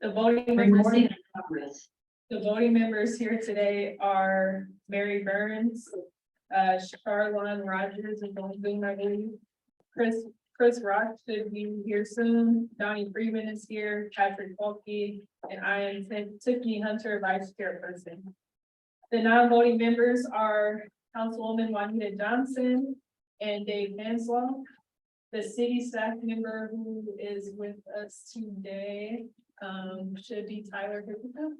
The voting members, the voting members here today are Mary Burns, Charlon Rogers is on Zoom, I believe. Chris Rock should be here soon. Donnie Freeman is here, Patrick Bulkey, and I am Tiffany Hunter, Vice Chairperson. The non-voting members are Councilwoman Juanita Johnson and Dave Manslaw. The city staff member who is with us today should be Tyler Hickerson.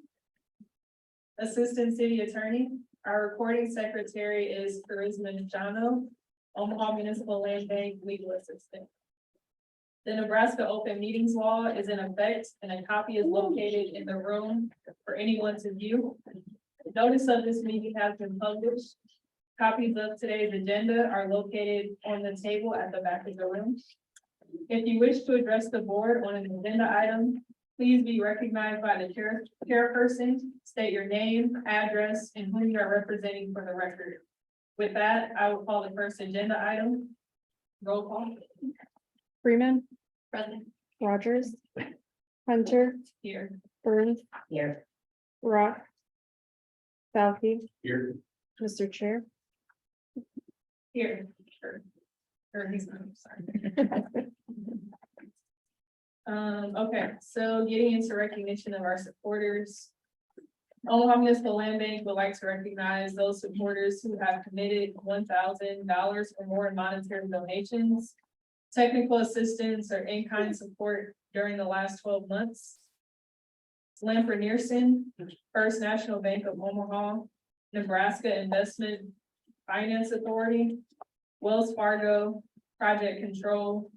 Assistant City Attorney, our recording secretary is Charisma Jano, Omaha Municipal Land Bank Legal Assistant. The Nebraska Open Meetings Law is in effect and a copy is located in the room for anyone to view. Notice of this meeting has been published. Copies of today's agenda are located on the table at the back of the room. If you wish to address the board on an agenda item, please be recognized by the chairperson, state your name, address, and who you are representing for the record. With that, I will call the first agenda item. Roll call. Freeman, Present. Rogers, Hunter, Here. Burns, Here. Rock, Balky, Here. Mr. Chair. Here. Sure. Or he's not, sorry. Okay, so getting into recognition of our supporters. Omaha Municipal Land Bank would like to recognize those supporters who have committed $1,000 or more in monetary donations, technical assistance or in-kind support during the last 12 months. Lamper Nearson, First National Bank of Omaha, Nebraska Investment Finance Authority, Wells Fargo, Project Control,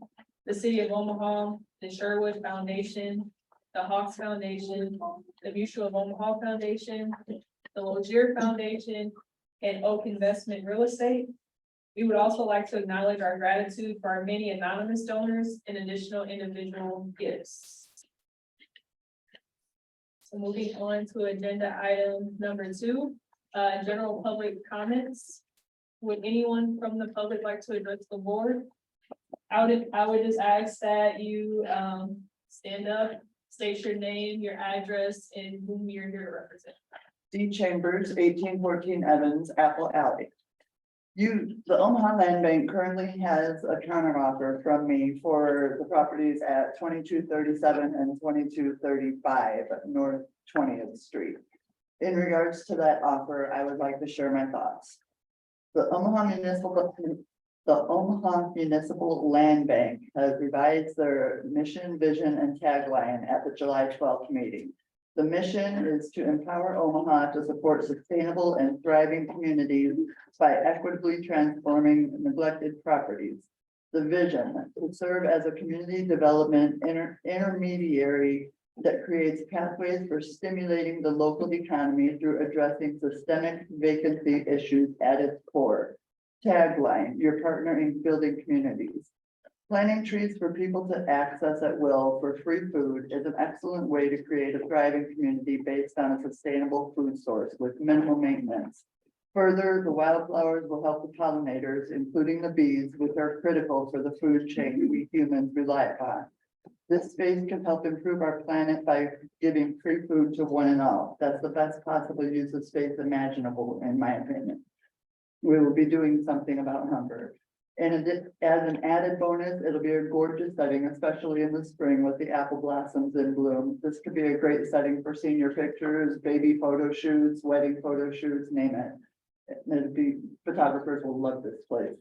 the City of Omaha, the Sherwood Foundation, the Hawks Foundation, the Mutual of Omaha Foundation, the Logier Foundation, and Oak Investment Real Estate. We would also like to acknowledge our gratitude for our many anonymous donors and additional individual gifts. So moving on to agenda item number 2, general public comments. Would anyone from the public like to address the board? I would just ask that you stand up, state your name, your address, and whom you're here to represent. D Chambers, 1814 Evans, Apple Alley. The Omaha Land Bank currently has a counteroffer from me for the properties at 2237 and 2235 North 20th Street. In regards to that offer, I would like to share my thoughts. The Omaha Municipal Land Bank has revised their mission, vision, and tagline at the July 12th meeting. The mission is to empower Omaha to support sustainable and thriving communities by equitably transforming neglected properties. The vision to serve as a community development intermediary that creates pathways for stimulating the local economy through addressing systemic vacancy issues at its core. Tagline, your partner in building communities. Planting trees for people to access at will for free food is an excellent way to create a thriving community based on a sustainable food source with minimal maintenance. Further, the wildflowers will help the pollinators, including the bees, which are critical for the food chain we humans rely upon. This space can help improve our planet by giving free food to one and all. That's the best possible use of space imaginable, in my opinion. We will be doing something about hunger. And as an added bonus, it'll be a gorgeous setting, especially in the spring with the apple blossoms in bloom. This could be a great setting for senior pictures, baby photo shoots, wedding photo shoots, name it. Photographers will love this place.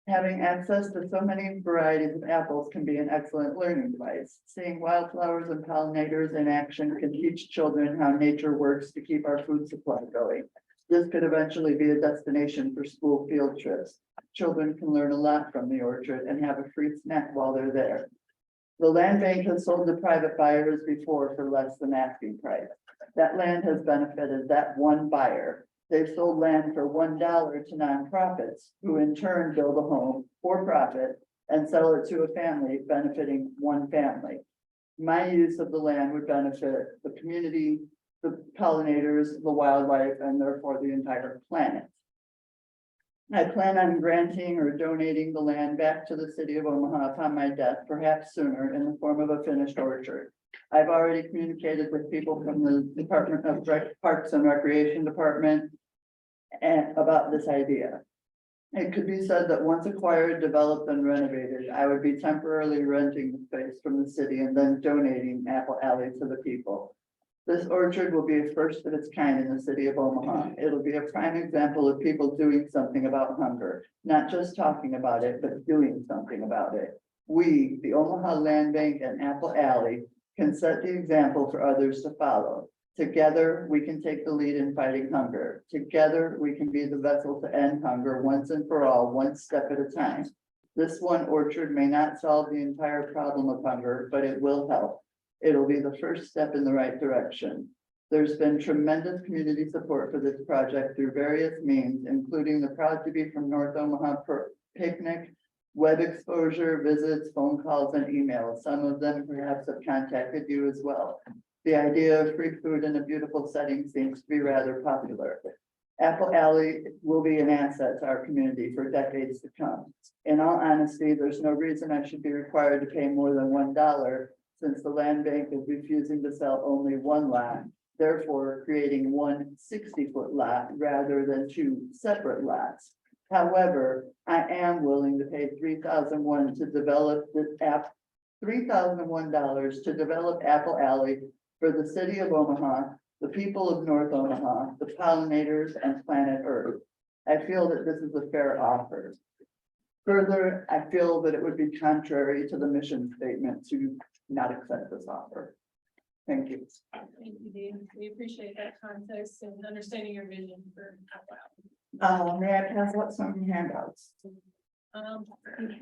Having access to so many varieties of apples can be an excellent learning device. Seeing wildflowers and pollinators in action can teach children how nature works to keep our food supply going. This could eventually be a destination for school field trips. Children can learn a lot from the orchard and have a free snack while they're there. The land bank has sold to private buyers before for less than asking price. That land has benefited that one buyer. They've sold land for $1 to nonprofits, who in turn build a home for profit and sell it to a family, benefiting one family. My use of the land would benefit the community, the pollinators, the wildlife, and therefore the entire planet. I plan on granting or donating the land back to the city of Omaha upon my death, perhaps sooner, in the form of a finished orchard. I've already communicated with people from the Department of Parks and Recreation Department and about this idea. It could be said that once acquired, developed and renovated, I would be temporarily renting the space from the city and then donating Apple Alley to the people. This orchard will be a first of its kind in the city of Omaha. It'll be a prime example of people doing something about hunger, not just talking about it, but doing something about it. We, the Omaha Land Bank and Apple Alley, can set the example for others to follow. Together, we can take the lead in fighting hunger. Together, we can be the vessel to end hunger once and for all, one step at a time. This one orchard may not solve the entire problem of hunger, but it will help. It'll be the first step in the right direction. There's been tremendous community support for this project through various means, including the Proud to Be from North Omaha picnic, web exposure, visits, phone calls, and emails. Some of them perhaps have contacted you as well. The idea of free food in a beautiful setting seems to be rather popular. Apple Alley will be an asset to our community for decades to come. In all honesty, there's no reason I should be required to pay more than $1 since the land bank is refusing to sell only one lot, therefore creating one 60-foot lot rather than two separate lots. However, I am willing to pay $3,001 to develop this $3,001 to develop Apple Alley for the city of Omaha, the people of North Omaha, the pollinators, and planet Earth. I feel that this is a fair offer. Further, I feel that it would be contrary to the mission statement to not accept this offer. Thank you. Thank you, Dean. We appreciate that context and understanding your vision for Apple Alley. May I pass out some handouts? Um, Thank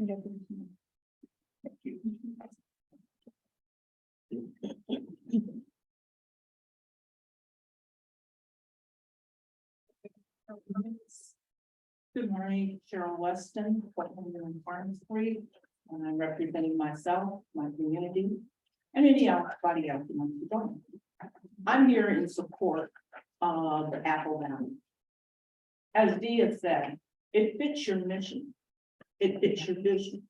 you. Good morning, Cheryl Weston, Whitehaven Farm Street, and I'm representing myself, my community, and anybody else who wants to join. I'm here in support of the Apple Valley. As Dee has said, it fits your mission. It fits your vision.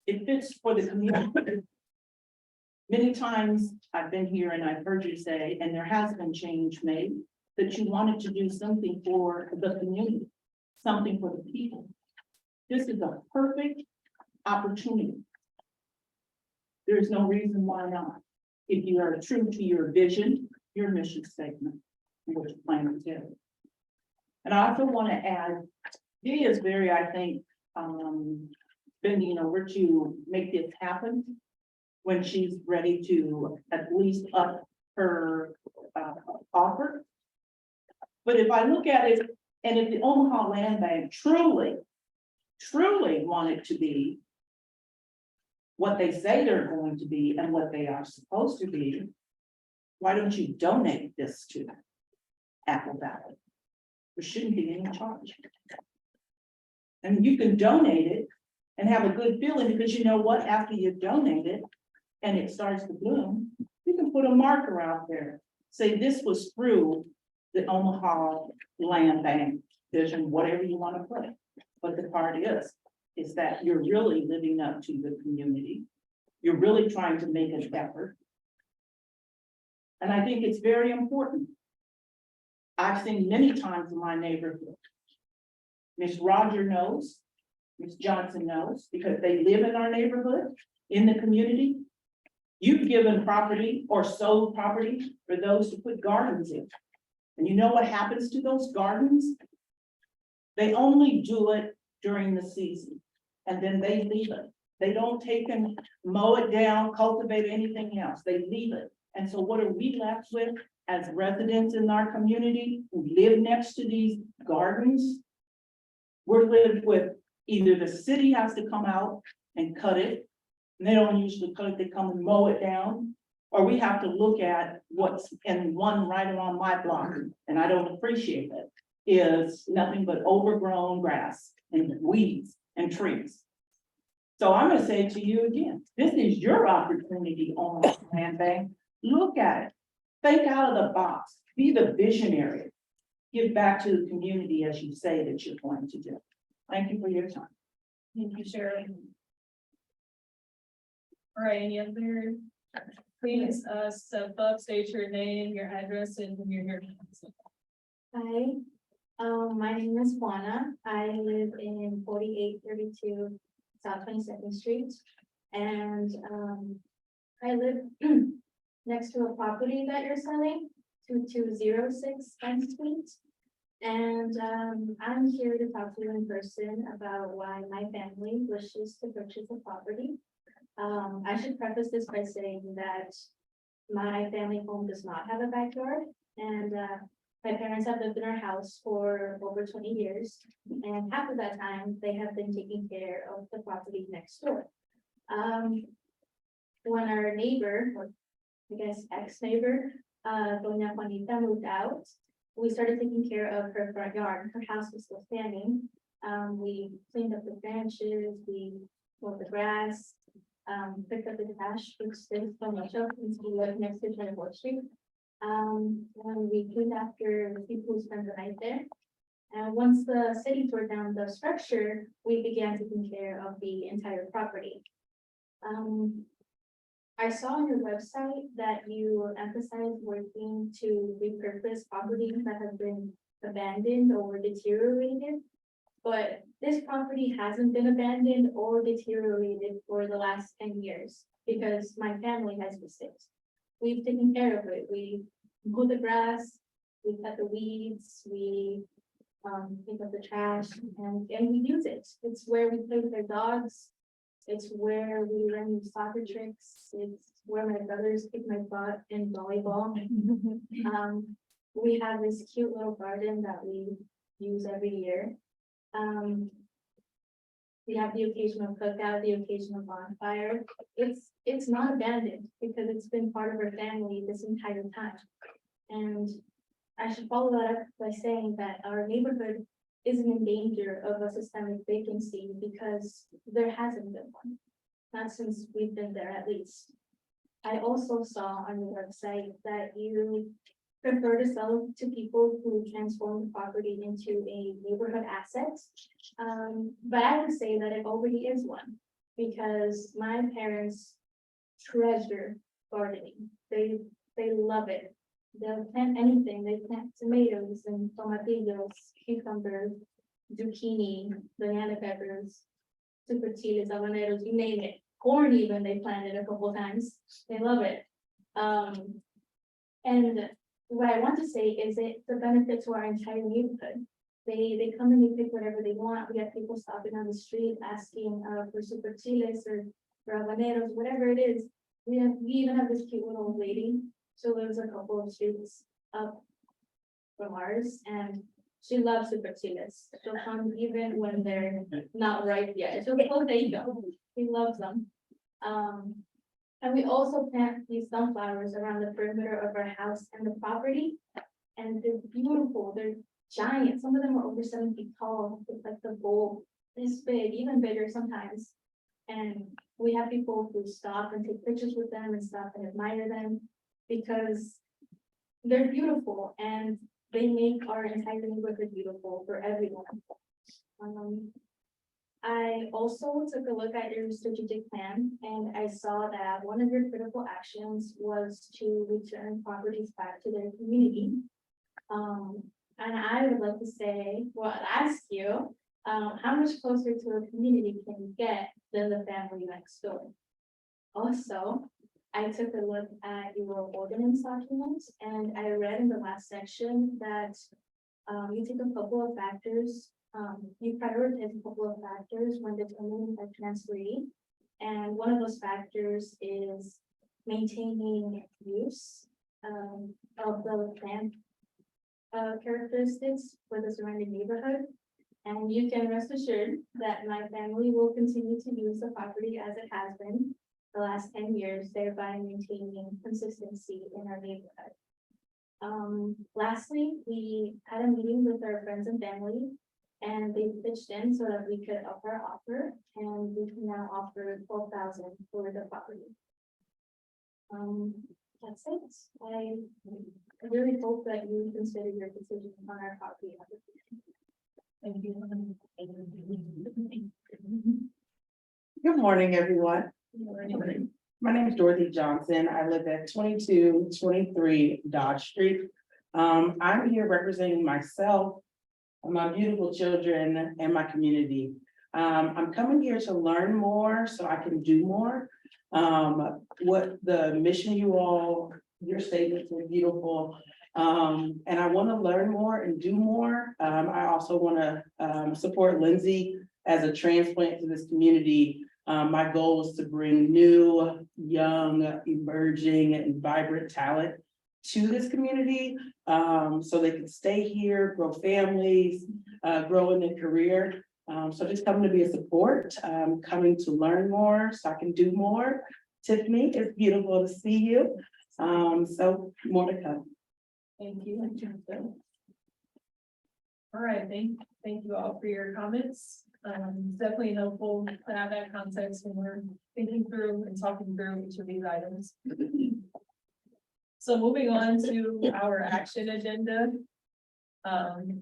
It fits for the community. Many times I've been here and I've heard you say, and there has been change made, that you wanted to do something for the community, something for the people. This is a perfect opportunity. There's no reason why not. If you are true to your vision, your mission statement, and what you plan to do. And I also want to add, Dee is very, I think, bending over to make this happen when she's ready to at least up her offer. But if I look at it, and if the Omaha Land Bank truly wanted to be what they say they're going to be and what they are supposed to be, why don't you donate this to Apple Valley? There shouldn't be any charge. And you can donate it and have a good feeling, because you know what, after you donate it and it starts to bloom, you can put a marker out there, say this was through the Omaha Land Bank vision, whatever you want to put it. But the part is that you're really living up to the community. You're really trying to make an effort. And I think it's very important. I've seen many times in my neighborhood. Miss Roger knows, Miss Johnson knows, because they live in our neighborhood, in the community. You've given property or sold property for those to put gardens in. And you know what happens to those gardens? They only do it during the season, and then they leave it. They don't take and mow it down, cultivate anything else. They leave it. And so what are we left with as residents in our community who live next to these gardens? We're lived with either the city has to come out and cut it, and they don't usually cut it, they come and mow it down, or we have to look at what's in one right around my block, and I don't appreciate it, is nothing but overgrown grass and weeds and trees. So I'm gonna say to you again, this is your opportunity on the land bank. Look at it, think out of the box, be the visionary, give back to the community as you say that you're going to do. Thank you for your time. Thank you, Sharon. All right, any other Please, step up, state your name, your address, and who you're here. to represent. Hi, my name is Juana. I live in 4832 South 22nd Street. And, I live next to a property that you're selling, 2206 10th Street. And, I'm here to talk to you in person about why my family wishes to purchase the property. I should preface this by saying that my family home does not have a backyard, and, my parents have lived in our house for over 20 years, and half of that time, they have been taking care of the property next door. When our neighbor, or I guess ex-neighbor, Doña Juanita moved out, we started taking care of her front yard. Her house was still standing. We cleaned up the branches, we mowed the grass, picked up the trash, which there's so much of, since we live next to 24th Street. And we cleaned after the people who spent the night there. And once the city tore down the structure, we began taking care of the entire property. I saw on your website that you emphasize working to repurpose properties that have been abandoned or deteriorated. But this property hasn't been abandoned or deteriorated for the last 10 years because my family has used it. We've taken care of it. We mow the grass, we cut the weeds, we pick up the trash, and we use it. It's where we play with our dogs. It's where we learn new soccer tricks. It's where my brothers kick my butt in volleyball. We have this cute little garden that we use every year. We have the occasional cookout, the occasional bonfire. It's not abandoned because it's been part of our family this entire time. And I should follow that up by saying that our neighborhood isn't in danger of a systemic vacancy because there hasn't been one. Not since we've been there, at least. I also saw on your website that you prefer to sell to people who transform the property into a neighborhood asset. But I would say that it already is one, because my parents treasure gardening. They love it. They'll plant anything. They plant tomatoes and tomatillos, cucumbers, zucchini, banana peppers, super chiles, habaneros, you name it. Corn even, they planted a couple times. They love it. And what I want to say is it's a benefit to our entire neighborhood. They come and they pick whatever they want. We have people stopping on the street asking for super chiles or for habaneros, whatever it is. We even have this cute little old lady. She lives a couple of streets up from ours, and she loves super chiles. She'll come even when they're not ripe yet. She'll say, "Oh, there you go." She loves them. And we also plant these sunflowers around the perimeter of our house and the property. And they're beautiful. They're giant. Some of them are over 7 feet tall. It's like the bowl this big, even bigger sometimes. And we have people who stop and take pictures with them and stop and admire them because they're beautiful and they make our entire neighborhood beautiful for everyone. I also took a look at your strategic plan and I saw that one of your critical actions was to return properties back to their community. And I would like to say, well, ask you, how much closer to a community can you get than the family next door? Also, I took a look at your ordinance documents and I read in the last section that you take a couple of factors. You prioritize a couple of factors when determining a transferee. And one of those factors is maintaining use of the plant characteristics for the surrounding neighborhood. And you can rest assured that my family will continue to use the property as it has been the last 10 years, thereby maintaining consistency in our neighborhood. Lastly, we had a meeting with our friends and family, and they pitched in so that we could up our offer, and we can now offer 12,000 for the property. That's it. I really hope that you consider your decision on our property. Thank you. Good morning, everyone. My name is Dorothy Johnson. I live at 2223 Dodge Street. I'm here representing myself, my beautiful children, and my community. I'm coming here to learn more so I can do more. What the mission your statements are beautiful. And I want to learn more and do more. I also want to support Lindsay as a transplant to this community. My goal is to bring new, young, emerging, and vibrant talent to this community, so they can stay here, grow families, grow in their career. So just coming to be a support, coming to learn more so I can do more. Tiffany, it's beautiful to see you. So more to come. Thank you. All right, thank you all for your comments. Definitely helpful to have that context when we're thinking through and talking through each of these items. So moving on to our action agenda.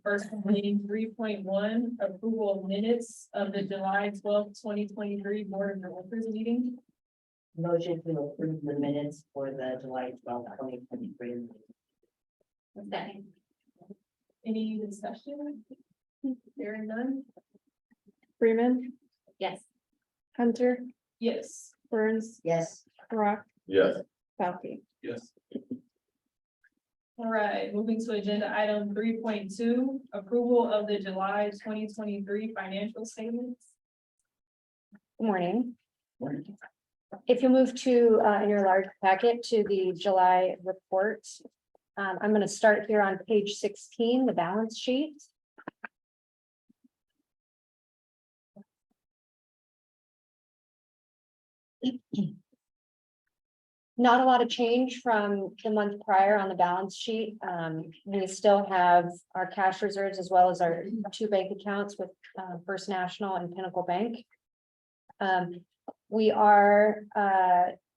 First meeting 3.1, approval of minutes of the July 12th, 2023 Board of Directors meeting. Motion to approve the minutes for the July 12th, 2023. Second. Any discussion? Hearing none? Freeman, Yes. Hunter, Yes. Burns, Yes. Rock, Yes. Southie. Yes. All right, moving to agenda item 3.2, approval of the July 2023 financial statements. Good morning. If you move to, in your large packet to the July report, I'm going to start here on page 16, the balance sheet. Not a lot of change from the month prior on the balance sheet. We still have our cash reserves as well as our two bank accounts with First National and Pinnacle Bank. We are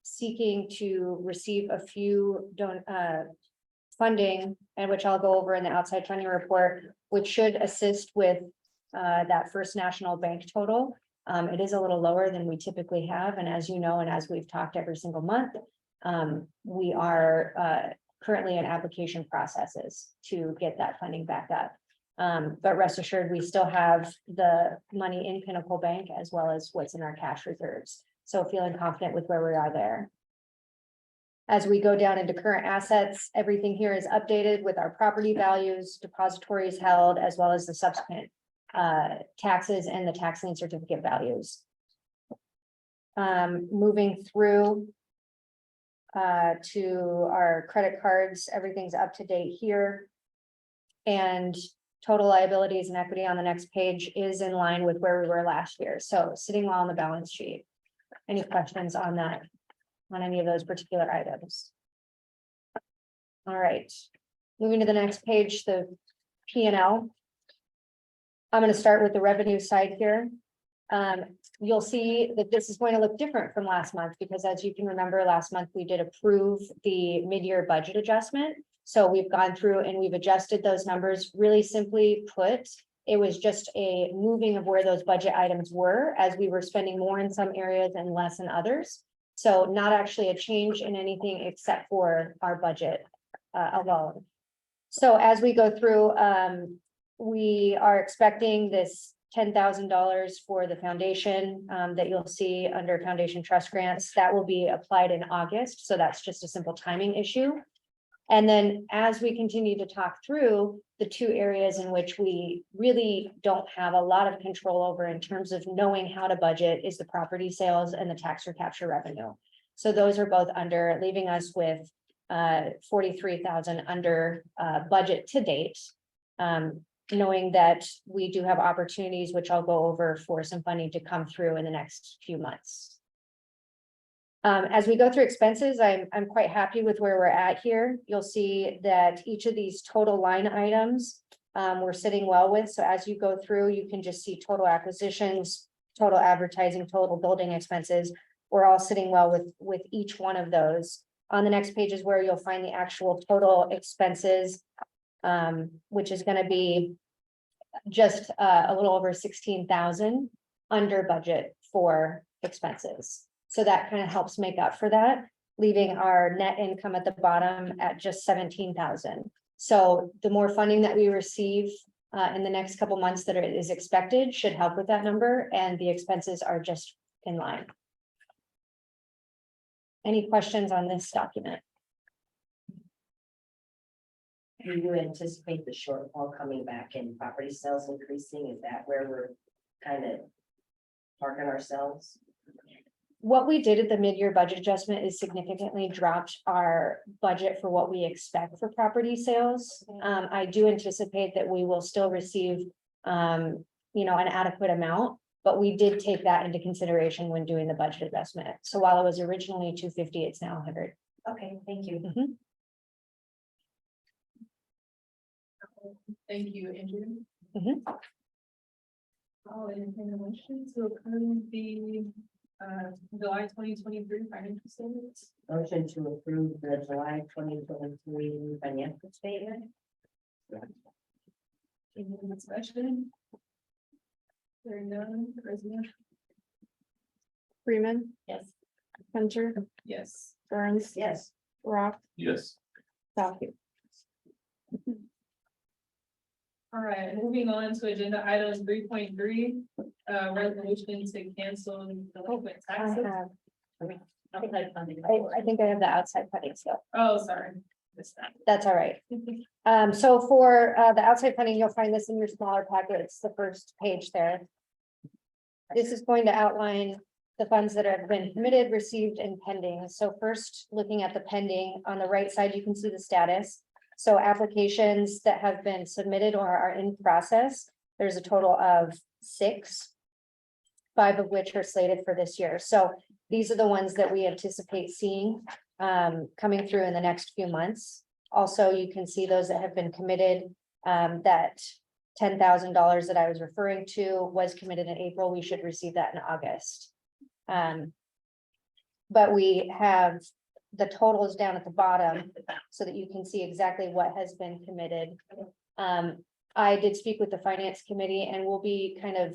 seeking to receive a few funding, and which I'll go over in the outside funding report, which should assist with that First National Bank total. It is a little lower than we typically have, and as you know, and as we've talked every single month, we are currently in application processes to get that funding back up. But rest assured, we still have the money in Pinnacle Bank as well as what's in our cash reserves. So feeling confident with where we are there. As we go down into current assets, everything here is updated with our property values, depositories held, as well as the subsequent taxes and the tax lien certificate values. Moving through to our credit cards, everything's up to date here. And total liabilities and equity on the next page is in line with where we were last year. So sitting well on the balance sheet. Any questions on that, on any of those particular items? All right, moving to the next page, the P&L. I'm going to start with the revenue side here. You'll see that this is going to look different from last month because as you can remember, last month we did approve the mid-year budget adjustment. So we've gone through and we've adjusted those numbers. Really simply put, it was just a moving of where those budget items were as we were spending more in some areas and less in others. So not actually a change in anything except for our budget alone. So as we go through, we are expecting this $10,000 for the foundation that you'll see under foundation trust grants. That will be applied in August. So that's just a simple timing issue. And then as we continue to talk through the two areas in which we really don't have a lot of control over in terms of knowing how to budget is the property sales and the tax recapture revenue. So those are both under, leaving us with 43,000 under budget to date. Knowing that we do have opportunities, which I'll go over for some funding to come through in the next few months. As we go through expenses, I'm quite happy with where we're at here. You'll see that each of these total line items we're sitting well with. So as you go through, you can just see total acquisitions, total advertising, total building expenses. We're all sitting well with each one of those. On the next page is where you'll find the actual total expenses, which is going to be just a little over 16,000 under budget for expenses. So that kind of helps make up for that, leaving our net income at the bottom at just 17,000. So the more funding that we receive in the next couple months that is expected should help with that number, and the expenses are just in line. Any questions on this document? Do you anticipate the shortfall coming back in property sales increasing? Is that where we're kind of parking ourselves? What we did at the mid-year budget adjustment is significantly dropped our budget for what we expect for property sales. I do anticipate that we will still receive, an adequate amount, but we did take that into consideration when doing the budget adjustment. So while it was originally 250, it's now 100. Okay, thank you. Thank you, Andrew. Mhm. I'll entertain a motion to approve the July 2023 financial statements. Motion to approve the July 2023 financial statement. Any discussion? Hearing none, President? Freeman, Yes. Hunter, Yes. Burns, Yes. Rock, Yes. Southie. All right, moving on to agenda item 3.3, resolution to cancel delinquent I taxes. have, Outside funding. I think I have the outside funding still. Oh, sorry. Missed that. That's all right. So for the outside funding, you'll find this in your smaller packet. It's the first page there. This is going to outline the funds that have been committed, received, and pending. So first, looking at the pending, on the right side, you can see the status. So applications that have been submitted or are in process, there's a total of 6, 5 of which are slated for this year. So these are the ones that we anticipate seeing coming through in the next few months. Also, you can see those that have been committed, that $10,000 that I was referring to was committed in April. We should receive that in August. But we have the totals down at the bottom so that you can see exactly what has been committed. I did speak with the finance committee, and we'll be kind of,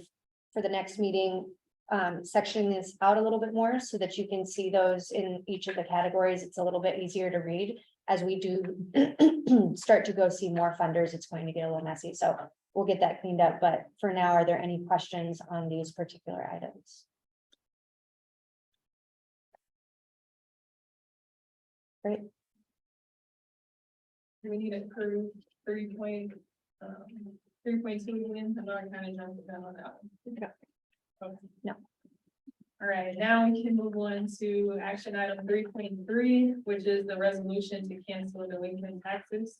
for the next meeting, sectioning this out a little bit more so that you can see those in each of the categories. It's a little bit easier to read. As we do start to go see more funders, it's going to get a little messy. So we'll get that cleaned up. But for now, are there any questions on these particular items? Great. Do we need to approve 3.2 again? I'm not kind of jumping down on that one. Okay. No. All right, now we can move on to action item 3.3, which is the resolution to cancel delinquent taxes.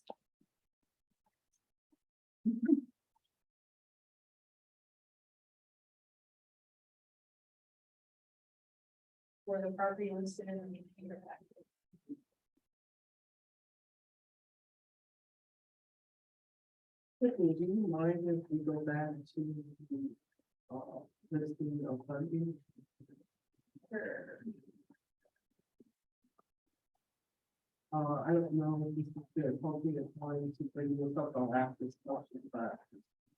For the property listed in the meter packet. Would you mind if we go back to the listing of funding? Sure. I don't know if this is the appropriate time to bring this up or after discussion, but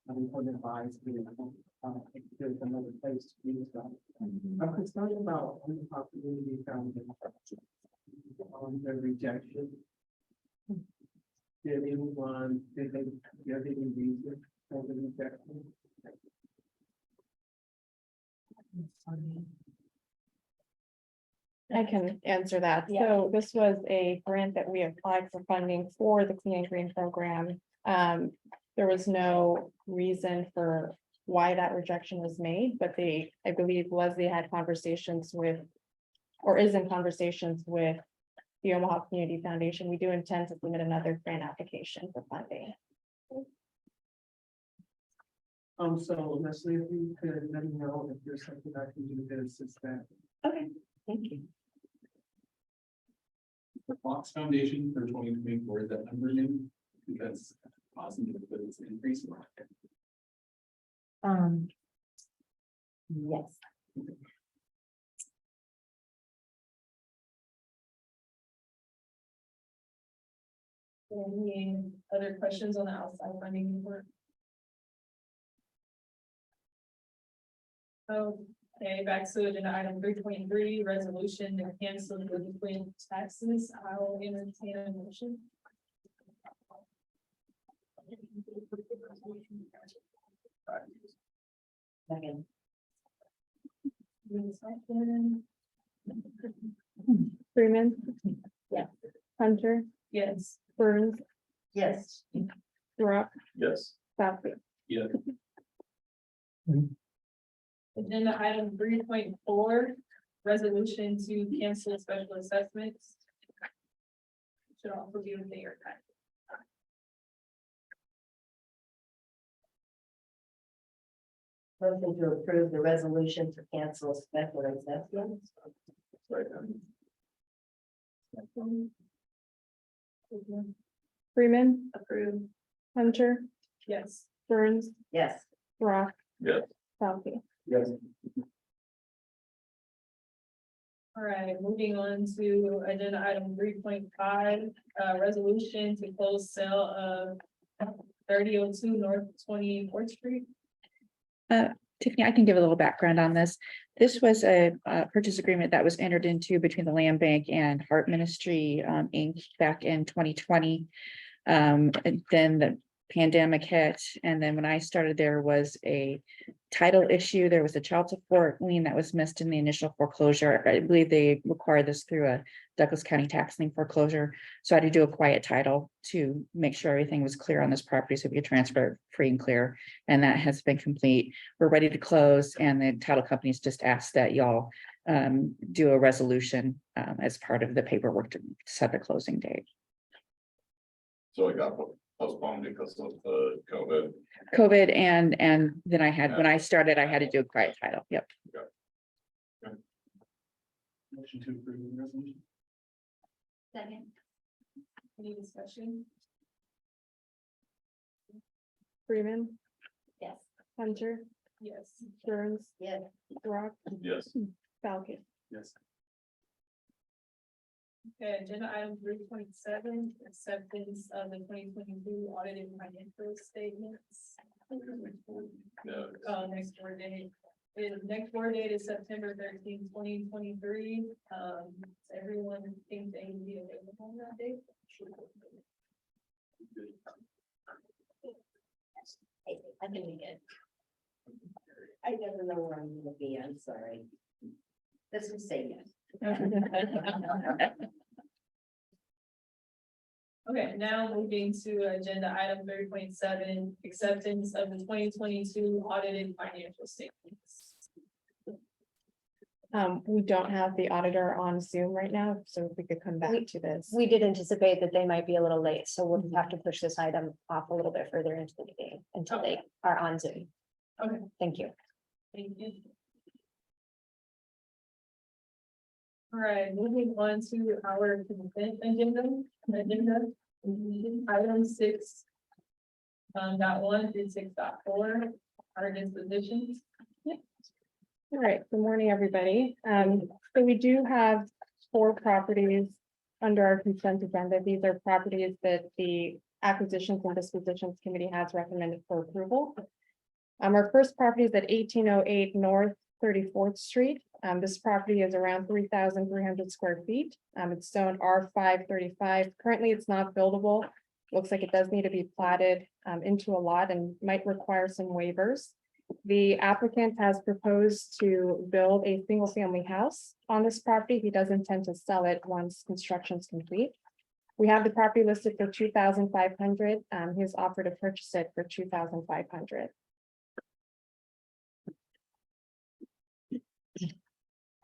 I'm going to advise you, there's another place to use that. I'm concerned about the possibility found on the rejection. Did anyone, did they give any reason for the rejection? I can answer that. Yeah. So this was a grant that we applied for funding for the Clean and Green program. There was no reason for why that rejection was made, but I believe Leslie had conversations with, or is in conversations with the Omaha Community Foundation. We do intend to submit another grant application for funding. So Leslie, if you could let me know if there's something I can do to assist that. Okay, thank you. The Fox Foundation for 2024, is that number new? Because positive, but it's an increase. Yes. Any other questions on the outside funding report? Oh, Okay, back to agenda item 3.3, resolution to cancel the delinquent taxes. I will entertain a motion. Second. Freeman. Yeah. Hunter, Yes. Burns, Yes. Rock, Yes. Southwick. Yeah. Agenda item 3.4, resolution to cancel special assessments. Should also be with the air time. Motion to approve the resolution to cancel special assessments. Freeman, Approved. Hunter, Yes. Burns, Yes. Rock, Yes. Southwick. Yes. All right, moving on to agenda item 3.5, resolution to close sale of 3002 North 24th Street. Tiffany, I can give a little background on this. This was a purchase agreement that was entered into between the Land Bank and Heart Ministry Inc. back in 2020. And then the pandemic hit, and then when I started, there was a title issue. There was a child support lien that was missed in the initial foreclosure. I believe they require this through a Douglas County tax lien foreclosure. So I had to do a quiet title to make sure everything was clear on this property so we could transfer it free and clear. And that has been complete. We're ready to close, and the title companies just asked that y'all do a resolution as part of the paperwork to set the closing date. So it got postponed because of the COVID and then I had, when I started, I had to do a quiet title. Yep. motion to approve the resolution. Second. Any discussion? Freeman, Yes. Hunter, Yes. Burns, Yes. Rock, Yes. Southwick. Yes. Okay, agenda item 3.7, acceptance of the 2022 audited financial statements. No. Next board date. The next board date is September 13, 2023. Does everyone think they will be available on that date? I can make it. I never know where I'm gonna be, I'm sorry. Let's just say yes. Okay, now moving to agenda item 3.7, acceptance of the 2022 audited financial statements. We don't have the auditor on Zoom right now, so if we could come back to this. We did anticipate that they might be a little late, so we'll have to push this item off a little bit further into the meeting until they are on Zoom. Okay. Thank you. Thank you. All right, moving on to our consent agenda. Item 6. .1 through 6.4 are dispositions. All right, good morning, everybody. So we do have 4 properties under our consent agenda. These are properties that the Acquisitions and Dispositions Committee has recommended for approval. Our first property is at 1808 North 34th Street. This property is around 3,300 square feet. It's zone R535. Currently, it's not buildable. Looks like it does need to be platted into a lot and might require some waivers. The applicant has proposed to build a single-family house on this property. He does intend to sell it once construction is complete. We have the property listed for 2,500. He has offered to purchase it for 2,500.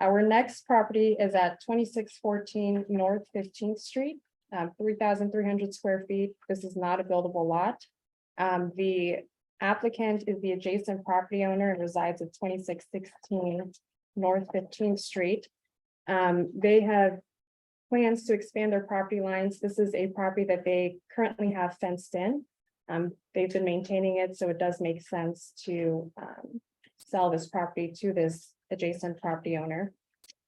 Our next property is at 2614 North 15th Street, 3,300 square feet. This is not a buildable lot. The applicant is the adjacent property owner and resides at 2616 North 15th Street. They have plans to expand their property lines. This is a property that they currently have fenced in. They've been maintaining it, so it does make sense to sell this property to this adjacent property owner.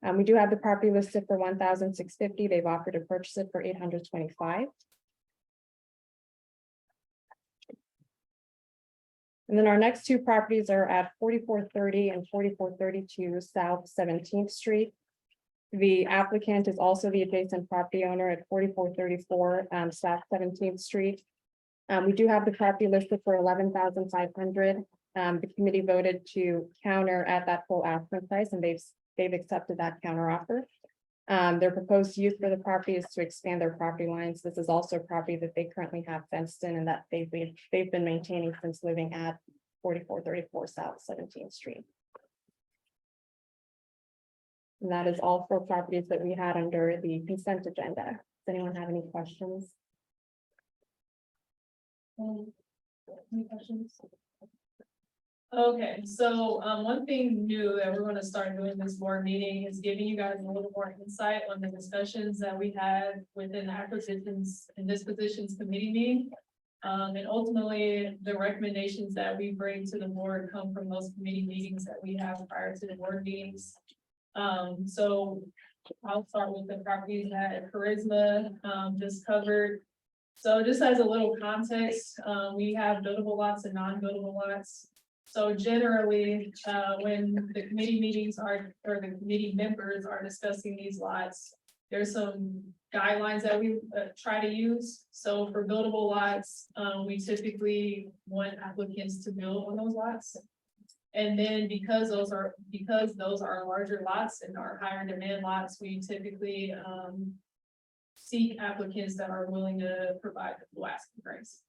We do have the property listed for 1,650. They've offered to purchase it for 825. And then our next two properties are at 4430 and 4432 South 17th Street. The applicant is also the adjacent property owner at 4434 South 17th Street. We do have the property listed for 11,500. The committee voted to counter at that full asking price, and they've accepted that counter offer. Their proposed use for the property is to expand their property lines. This is also property that they currently have fenced in and that they've been maintaining since living at 4434 South 17th Street. And that is all four properties that we had under the consent agenda. Does anyone have any questions? Any questions? Okay, so one thing new that we're gonna start doing this board meeting is giving you guys a little more insight on the discussions that we had within the acquisitions and dispositions committee meeting. And ultimately, the recommendations that we bring to the board come from those committee meetings that we have prior to the board meetings. So I'll start with the properties that Charisma just covered. So just as a little context, we have buildable lots and non-buildable lots. So generally, when the committee meetings are, or the committee members are discussing these lots, there's some guidelines that we try to use. So for buildable lots, we typically want applicants to build on those lots. And then because those are larger lots and are higher demand lots, we typically seek applicants that are willing to provide the full asking price.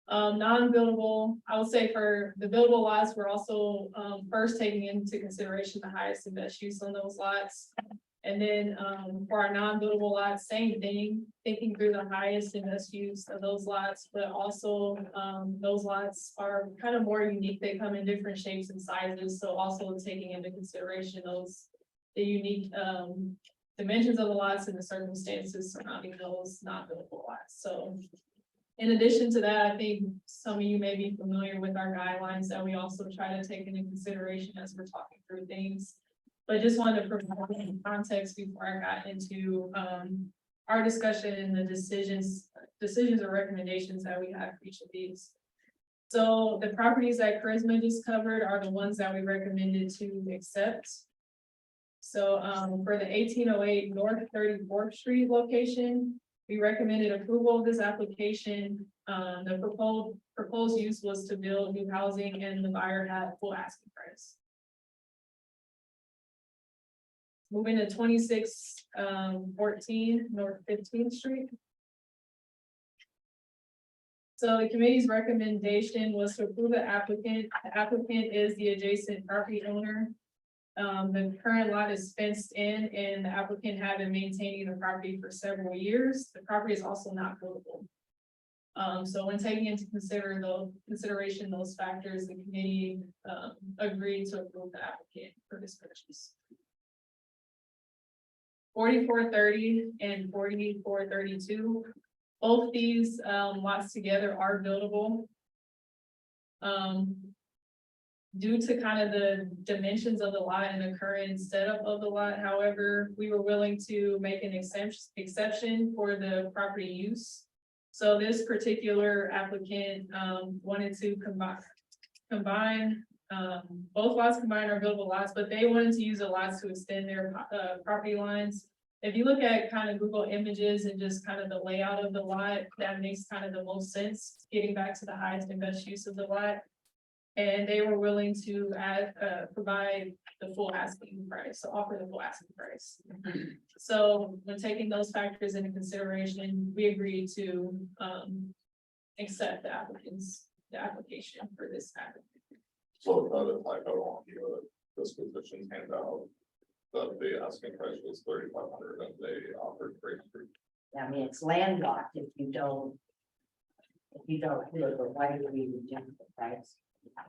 Non-buildable, I would say for the buildable lots, we're also first taking into consideration the highest and best use on those lots. And then for our non-buildable lots, same thing, thinking through the highest and best use of those lots, but also those lots are kind of more unique. They come in different shapes and sizes, so also taking into consideration the unique dimensions of the lots and the circumstances surrounding those non-buildable lots. So in addition to that, I think some of you may be familiar with our guidelines that we also try to take into consideration as we're talking through things. But just wanted to provide some context before I got into our discussion and the decisions or recommendations that we have for each of these. So the properties that Charisma just covered are the ones that we recommended to accept. So for the 1808 North 34th Street location, we recommended approval of this application. The proposed use was to build new housing and the buyer had full asking price. Moving to 2614 North 15th Street. So the committee's recommendation was to approve the applicant. The applicant is the adjacent property owner. The current lot is fenced in and the applicant had been maintaining the property for several years. The property is also not buildable. So when taking into consideration those factors, the committee agreed to approve the applicant for this purchase. 4430 and 4432, both these lots together are buildable. Due to kind of the dimensions of the lot and the current setup of the lot, however, we were willing to make an exception for the property use. So this particular applicant wanted to combine both lots combined are buildable lots, but they wanted to use the lots to extend their property lines. If you look at kind of Google Images and just kind of the layout of the lot, that makes kind of the most sense, getting back to the highest and best use of the lot. And they were willing to provide the full asking price, so offer the full asking price. So when taking those factors into consideration, we agreed to accept the application for this applicant. So that is like I want you disposition handout, that the asking price was 3,500 and they offered 300. I mean, it's landlocked if you don't do it, but why did we reduce the price?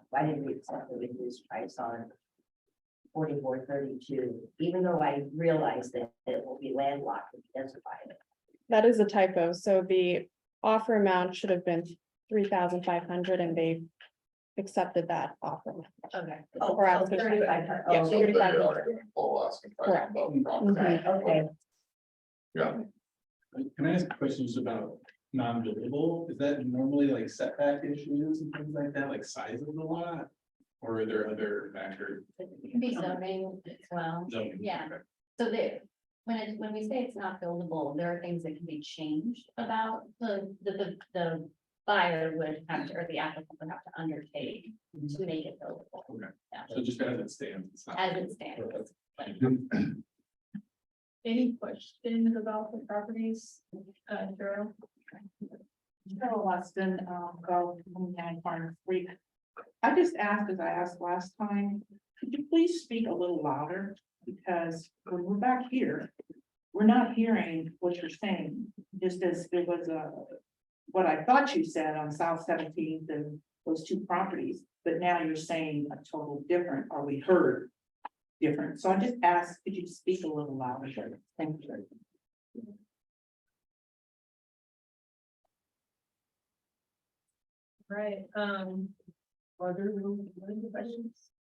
Why didn't we accept the reduced price on 4432, even though I realized that it will be landlocked if it doesn't buy it? That is a typo. So the offer amount should have been 3,500 and they accepted that offer. Okay. Or Oh, after- 3,500. Yeah, Oh, So they are 3,500. giving full asking price Correct. above the property. right, okay. Yeah, Can I ask questions about non-buildable, is that normally like setback issues and things like that, like size of the lot? Or are there other factors? It can be zoning as well. Zoning? Yeah. Okay. So when we say it's not buildable, there are things that can be changed about the buyer would have to, or the applicant would have to undertake to make it buildable. Okay. Yeah. So just as it stands, it's not. As it stands. Any questions about the properties? Cheryl? Cheryl Weston, go from Farm Creek. I just asked, as I asked last time, could you please speak a little louder? Because when we're back here, we're not hearing what you're saying, just as there was what I thought you said on South 17th and those two properties, but now you're saying a total different, or we heard different. So I just asked, could you speak a little louder? Thank you. Right, are there any questions?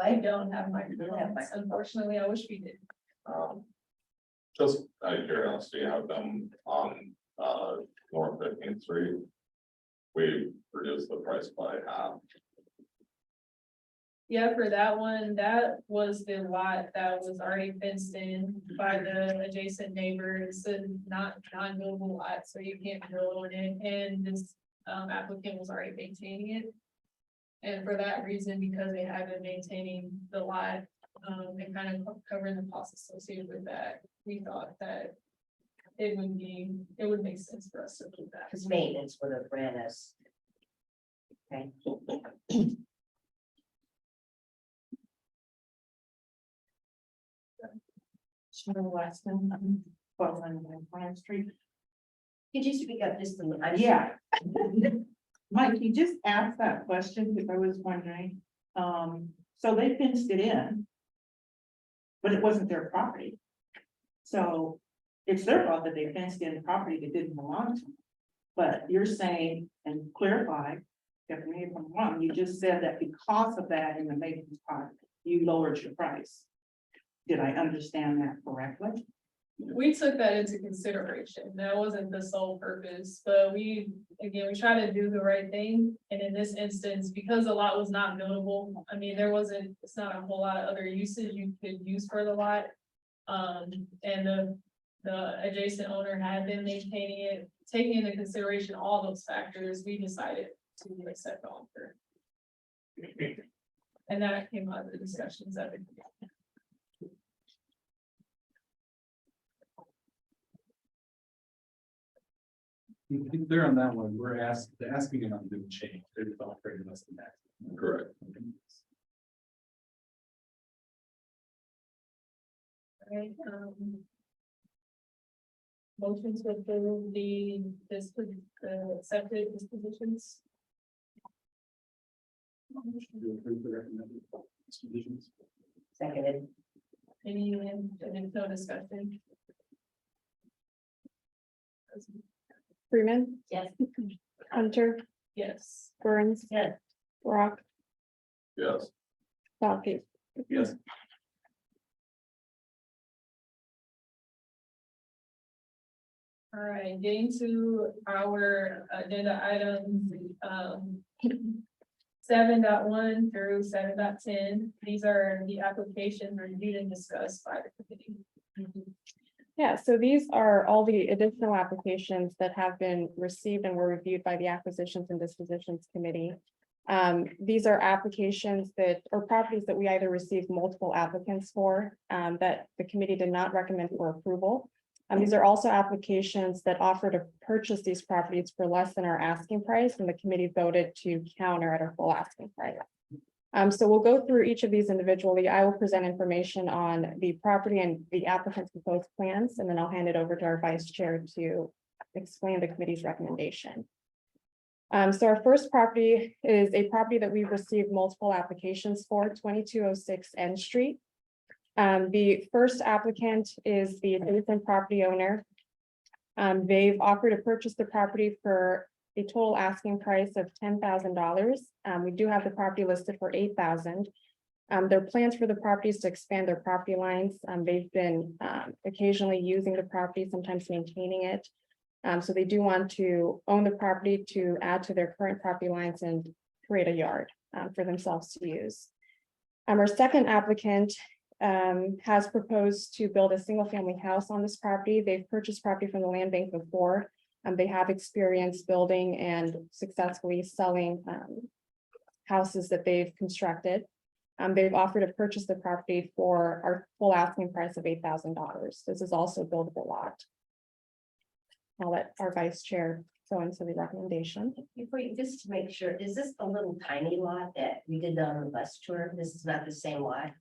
I don't have microphones, unfortunately, I wish we did. Just out of curiosity, have them on, North 15th Street. We reduced the price by half. Yeah, for that one, that was the lot that was already fenced in by the adjacent neighbors and not non-buildable lot, so you can't build on it, and this applicant was already maintaining it. And for that reason, because they had been maintaining the lot, and kind of covering the costs associated with that, we thought that it would make sense for us to do that. Because maintenance would have ran us. Okay. Cheryl Weston, 1209 Farm Street. Could you speak up just a little? Yeah. Mike, you just asked that question because I was wondering, so they fenced it in. But it wasn't their property. So it's their fault that they fenced in property that didn't belong to them. But you're saying, and clarify, if I'm wrong, you just said that because of that in the maintenance part, you lowered your price. Did I understand that correctly? We took that into consideration. That wasn't the sole purpose, but we try to do the right thing. And in this instance, because the lot was not buildable, I mean, it's not a whole lot of other uses you could use for the lot. And the adjacent owner had been maintaining it, taking into consideration all those factors, we decided to accept the offer. And that came out of the discussions that we had. I think they're on that one, the asking amount didn't change, they're just offering less than that. Correct. Right, motion to approve the accepted dispositions. To approve the recommended dispositions. Seconded. Any, no discussion? Freeman, Yes. Hunter, Yes. Burns. Yes. Rock, Yes. Balky. Yes. All right, getting to our agenda items, 7.1 through 7.10. These are the applications reviewed and discussed by the committee. Yeah, so these are all the additional applications that have been received and were reviewed by the Acquisitions and Dispositions Committee. These are applications or properties that we either received multiple applicants for, that the committee did not recommend for approval. These are also applications that offer to purchase these properties for less than our asking price, and the committee voted to counter at our full asking price. So we'll go through each of these individually. I will present information on the property and the applicant's proposed plans, and then I'll hand it over to our vice chair to explain the committee's recommendation. So our first property is a property that we've received multiple applications for, 2206 N Street. The first applicant is the adjacent property owner. They've offered to purchase the property for a total asking price of $10,000. We do have the property listed for $8,000. Their plans for the property is to expand their property lines. They've been occasionally using the property, sometimes maintaining it. So they do want to own the property to add to their current property lines and create a yard for themselves to use. Our second applicant has proposed to build a single-family house on this property. They've purchased property from the land bank before. They have experience building and successfully selling houses that they've constructed. They've offered to purchase the property for our full asking price of $8,000. This is also a buildable lot. I'll let our vice chair go into the recommendation. Before you, just to make sure, is this the little tiny lot that we did on the bus tour? This is not the same lot?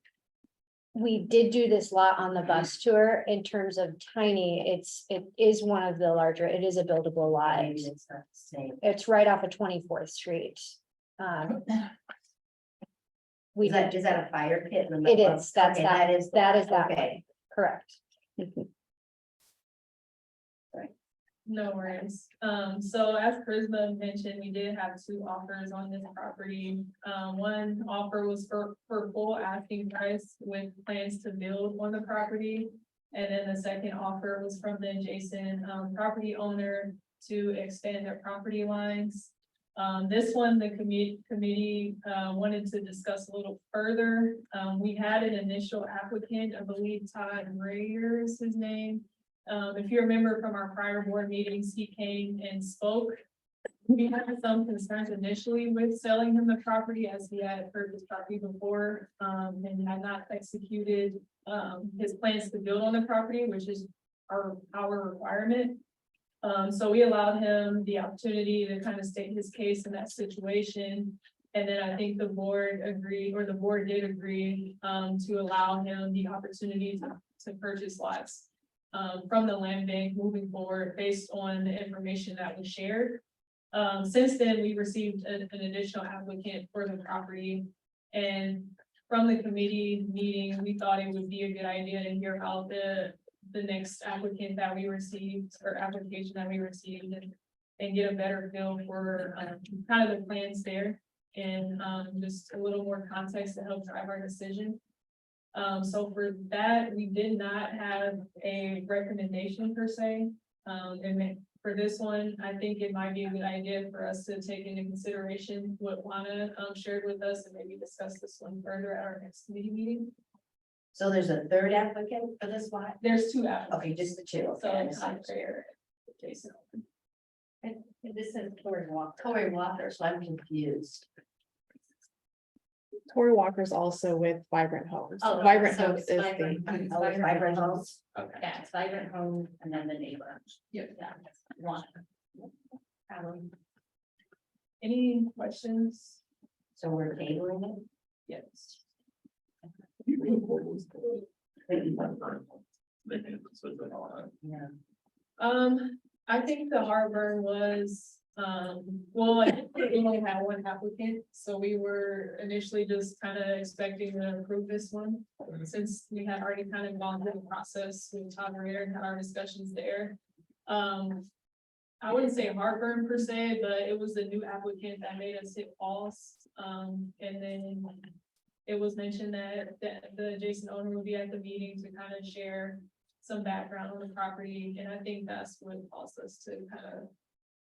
We did do this lot on the bus tour in terms of tiny. It is one of the larger, it is a buildable lot. I mean, it's not the same. It's right off of 24th Street. We did, Is that a fire pit? in the it middle? is, that's Okay, that, that is that, okay. way. Correct. No worries. So as Charisma mentioned, we did have two offers on this property. One offer was for full asking price with plans to build on the property. And then the second offer was from the adjacent property owner to expand their property lines. This one, the committee wanted to discuss a little further. We had an initial applicant, I believe Todd Rayer is his name. If you remember from our prior board meetings, he came and spoke. We had some concerns initially with selling him the property as he had purchased property before, and had not executed his plans to build on the property, which is our requirement. So we allowed him the opportunity to kind of state his case in that situation. And then I think the board agreed, or the board did agree, to allow him the opportunity to purchase lots from the land bank moving forward based on the information that was shared. Since then, we received an additional applicant for the property. And from the committee meeting, we thought it would be a good idea to hear out the next applicant that we received, or application that we received, and get a better feel for kind of the plans there. And just a little more context to help drive our decision. So for that, we did not have a recommendation per se. And for this one, I think it might be a good idea for us to take into consideration what Juana shared with us and maybe discuss this one further at our next committee meeting. So there's a third applicant for this lot? There's two applicants. Okay, just the two. So Okay, I Todd understand. Rayer, Jason. And this is Tori Walker. Corey Walker, so I'm confused. Tori Walker's also with Vibrant Homes. Oh, Vibrant so Homes it's is Vibrant. the, Oh, it's Vibrant Homes? Okay. Yeah, it's Vibrant Home and then the neighbor. Yeah. One. Any questions? So we're tabling it? Yes. Making a decision on it. Yeah. I think the heartburn was, well, I think we only had one applicant, so we were initially just kind of expecting to approve this one. Since we had already kind of gone through the process with Todd Rayer and had our discussions there. I wouldn't say heartburn per se, but it was the new applicant that made us hit pause. And then it was mentioned that the adjacent owner would be at the meeting to kind of share some background on the property, and I think that's what caused us to kind of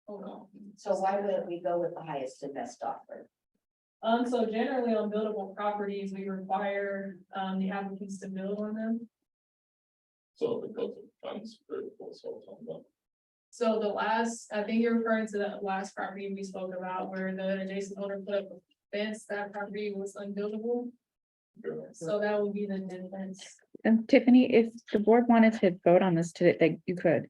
hold on. So why wouldn't we go with the highest and best offer? So generally on buildable properties, we require the applicants to build on them. So it goes with funds for the full soul on them. So the last, I think you're referring to the last property we spoke about where the adjacent owner put up a fence, that property was unbuildable. So that would be the difference. And Tiffany, if the board wanted to vote on this today, that you could.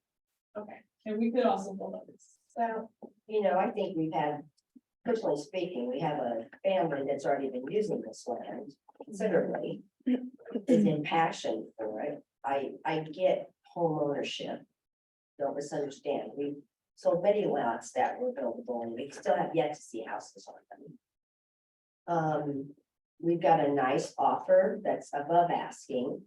Okay, and we could also hold up this. Well, you know, I think we've had, personally speaking, we have a family that's already been using this land considerably. Is in passion for it. I get home ownership. Don't misunderstand. We sold many lots that were buildable and we still have yet to see houses on them. We've got a nice offer that's above asking.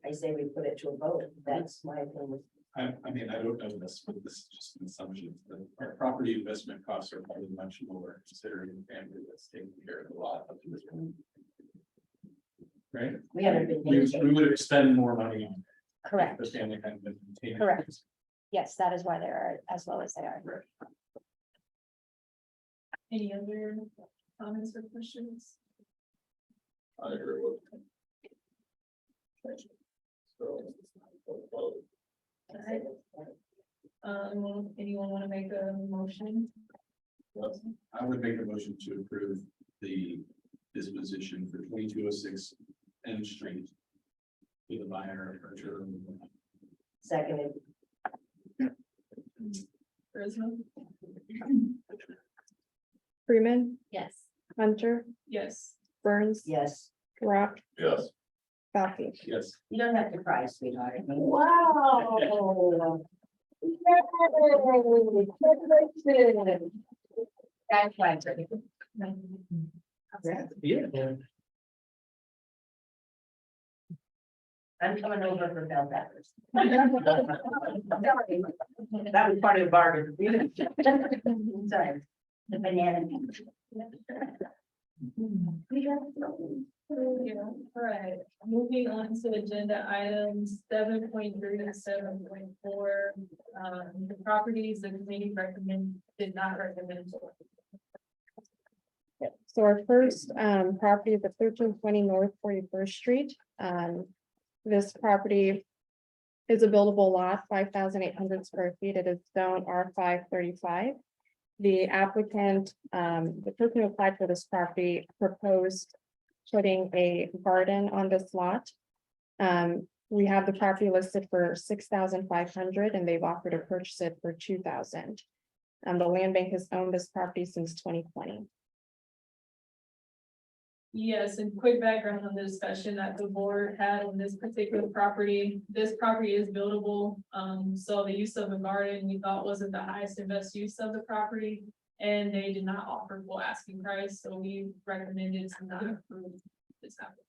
I say we put it to a vote. That's my opinion. I mean, I don't know this, but this is just an assumption, that our property investment costs are probably much lower considering the family that's taking care of the lot up to this point. right? We haven't been. We would expend more money on Correct, the family kind of. maintain it. Correct. yes, that is why they are as low as they are. Any other comments or questions? I agree with. So. Alright. Anyone want to make a motion? I would make a motion to approve the disposition for 2206 N Street. To the buyer of furniture. Seconded, Charisma? Freeman, Yes. Hunter, Yes. Burns, yes. Rock, Yes. Balky. Yes. You don't have to cry, sweetheart. Wow. That's why. Yeah. I'm coming over for bell peppers. That was part of the bargain. Sorry, the banana. Alright, moving on to agenda items 7.3 and 7.4. The properties the committee did not recommend. So our first property is the 1320 North 41st Street. This property is a buildable lot, 5,800 square feet. It is zone R535. The applicant, the person who applied for this property proposed putting a garden on this lot. We have the property listed for 6,500 and they've offered to purchase it for 2,000. The land bank has owned this property since 2020. Yes, and quick background on the discussion that the board had on this particular property. This property is buildable, so the use of a garden we thought wasn't the highest and best use of the property. And they did not offer full asking price, so we recommended to not approve this application.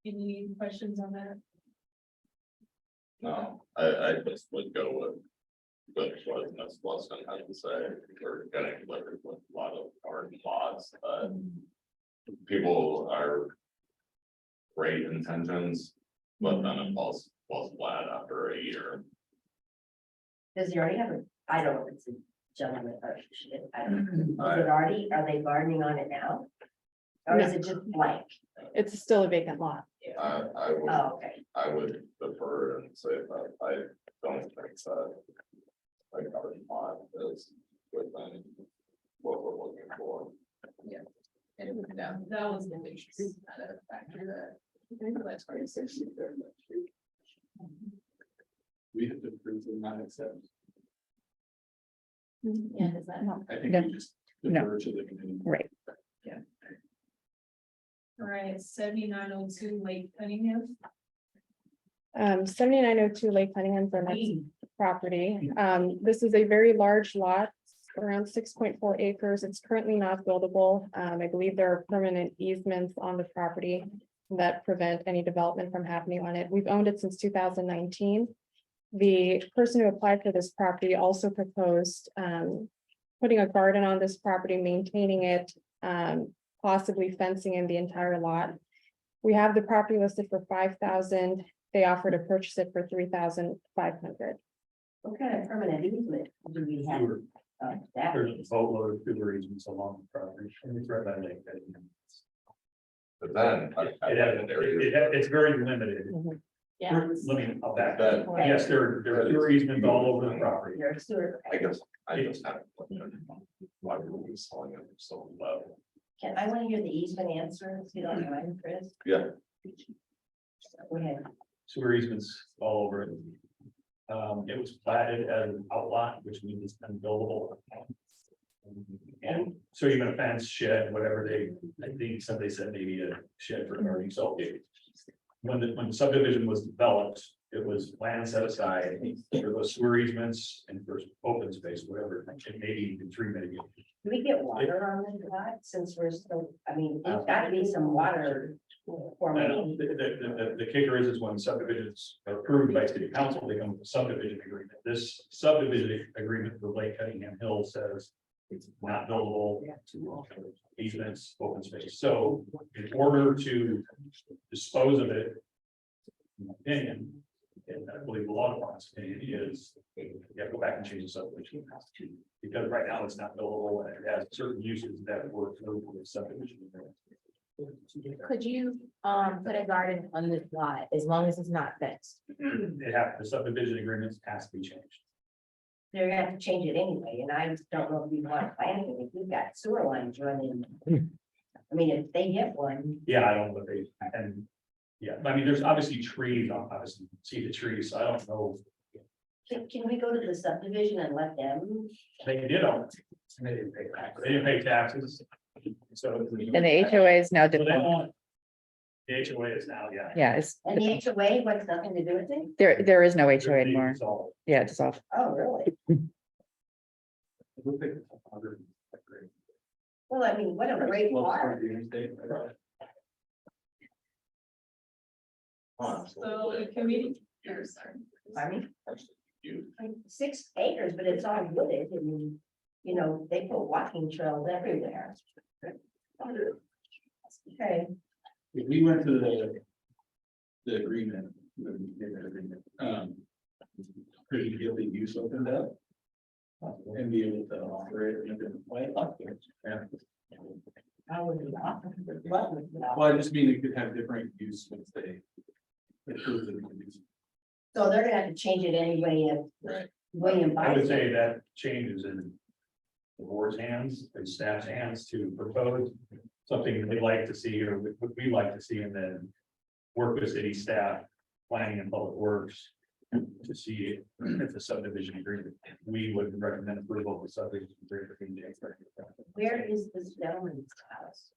Any questions on that? No, I just would go with. What Ms. Weston had to say, we're getting delivered with a lot of garden lots, people are. Great intentions, but then it falls flat after a year. Does he already have a, I don't know if it's a gentleman or shit, I don't know. Is it already, are they gardening on it now? Or is it just blank? It's still a vacant lot. I would, Oh, okay. I would defer and say that I don't think that. Like our lot is within what we're looking for. And that was the big factor that. That's why it's We have to approve and not accept. Yeah, does that help? I think No. we just No. defer to the committee. Right. All right, 7902 Lake Cunningham. 7902 Lake Cunningham for next property. This is a very large lot, around 6.4 acres. It's currently not buildable. I believe there are permanent easements on the property that prevent any development from happening on it. We've owned it since 2019. The person who applied for this property also proposed putting a garden on this property, maintaining it, possibly fencing in the entire lot. We have the property listed for 5,000. They offered to purchase it for 3,500. What kind of permanent easement do we have? That There's a boatload of sewer easements along the property, and it's right by the lake. But then. It's very limited. Yeah. Let me, I'll back That- that. Yes, there are sewer easements all over the property. your sewer. I guess, I just haven't. Why were we selling it so low? Can I want to hear the easement answer, if you don't mind, Chris? Yeah. Go ahead. Sewer easements all over it. It was platted as an outlot, which means it's unbuildable. And so you're gonna fence, shed, whatever I think somebody said maybe a shed for gardening, so when the subdivision was developed, It was land set aside for those sewer easements and for open space, whatever, it may even tree mitigation. Do we get water on this lot since we're still, I mean, there's gotta be some water for me. The kicker is when subdivisions are approved by city council, they come with a subdivision agreement. This subdivision agreement for Lake Cunningham Hill says it's not buildable to easements, open space. So in order to dispose of it, in my opinion, and I believe a lot of one's opinion is you have to go back and change the subdivision. Because right now it's not buildable and it has certain uses that work through the subdivision. Could you, put a garden on this lot as long as it's not fenced? The subdivision agreements has to be changed. They're gonna have to change it anyway, and I don't know if we want planning, if we've got sewer lines running. I mean, if they get one, Yeah, I don't know what they, and, yeah, I mean, there's obviously trees, obviously, you can see the trees, so I don't know. can we go to the subdivision and let them? They did own it. And they didn't pay taxes. So. And the HOA is now So they different. own it. The HOA is now, yeah. Yeah, it's, And the HOA, what's nothing to do with it? there is no HOA anymore. So, Yeah, it's off. Oh, really? it looks like it's 100. Well, I mean, what a great park. So the committee, or sorry. I mean, 6 acres, but it's all wooded, I mean, you know, they put walking trails everywhere. Okay, If we went to the agreement, could you get the use opened up? And be able to operate in a different way? Yeah. I would be awesome. What would be awesome? Well, I just mean it could have different use once they. Approve the use. So they're gonna have to change it anyway if William I would buys say it. that changes in the board's hands and staff's hands to propose something we'd like to see, or what we like to see, and then work with city staff, planning and public works to see if the subdivision agreement, we would recommend approval of the subdivision agreement. Where is this gentleman's house?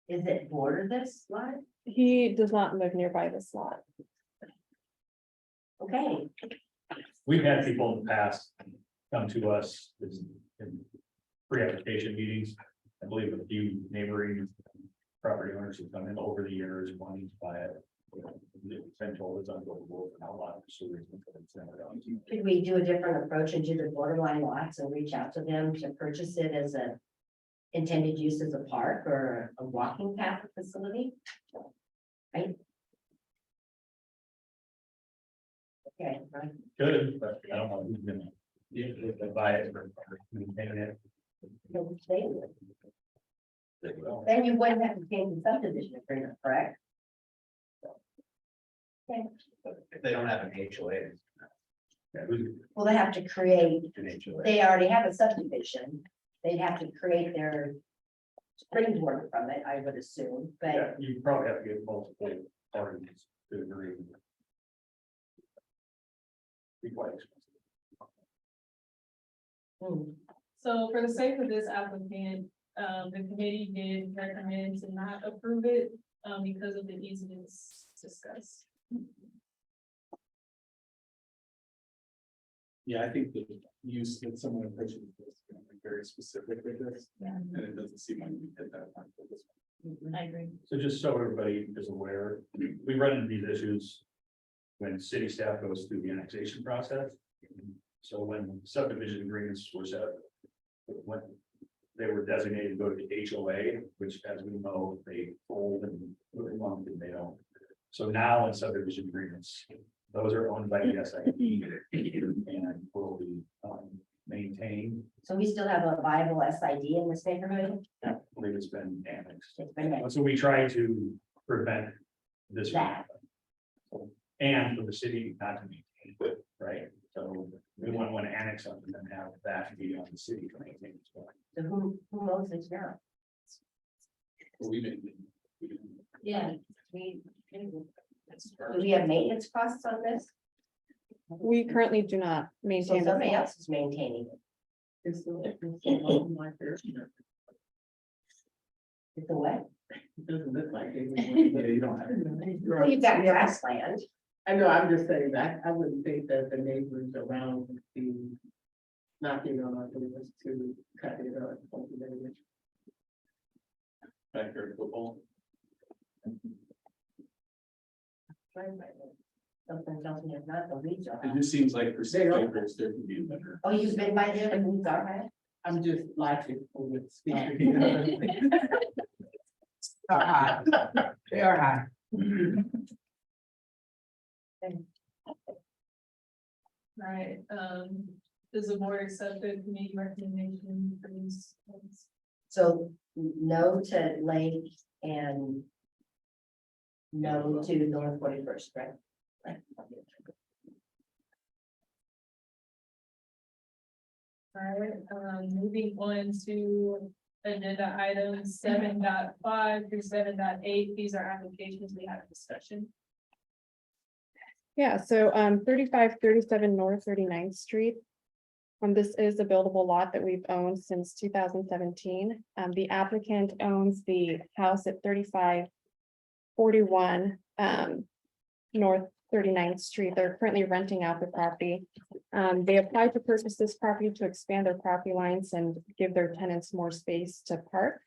Is it border this lot? He does not live nearby this lot. Okay, We've had people in the past come to us in pre-application meetings. I believe a few neighboring property owners have come in over the years wanting to buy it. It's been told it's unbuildable and how a lot of sewers. could we do a different approach and do the borderline lots and reach out to them to purchase it as a intended use as a park or a walking path facility? Right? Okay, right. Good, but I don't know who's gonna, if they buy it or maintain it. No, they would. They will. Then you wouldn't have to change the subdivision agreement, correct? Okay. If they don't have an HOA. Yeah, who's Well, they have to create, An HOA. they already have a subdivision. They'd have to create their springboard from it, I would assume, Yeah, but you probably have to get multiple parties to agree. Be quite expensive. hmm, So for the sake of this applicant, the committee did recommend to not approve it, because of the easements discussed. Yeah, I think the use that someone approaches is gonna be very specific with this. And it doesn't seem like we did that one for this one. I agree. So just so everybody is aware, we run into these issues when city staff goes through the annexation process. So when subdivision agreements were set, when they were designated to go to the HOA, which as we know, they fold and lump and they don't. So now in subdivision agreements, those are owned by the SID and will be maintained. so we still have a viable SID in this neighborhood? I believe it's been annexed. It's been So we try to prevent this. from That. happening. And for the city not to maintain it, right? So we wouldn't want to annex up and then have that be on the city to maintain as well. So who owns this now? We didn't. Yeah. Do we have maintenance costs on this? We currently do not So maintain. this somebody lot. else is maintaining it. It's the what? Yeah, you don't have. Well, you've got grassland. I know, I'm just saying that, I wouldn't think that the neighbors around would be knocking on our doors to cut it up. Backyard football. Something tells me it's not the weeds are. It just seems like for acres, there could be a better. Oh, you've been by there, the weeds are high? I'm just laughing over the speaker. Are high. They are high. Right, does the board accept the committee recommendation for these? So no to Lake and no to North 41st, right? Right. All right, moving on to agenda items 7.5 through 7.8. These are applications we had a discussion. Yeah, so 3537 North 39th Street. This is a buildable lot that we've owned since 2017. The applicant owns the house at 3541 North 39th Street. They're currently renting out the property. They applied to purchase this property to expand their property lines and give their tenants more space to park.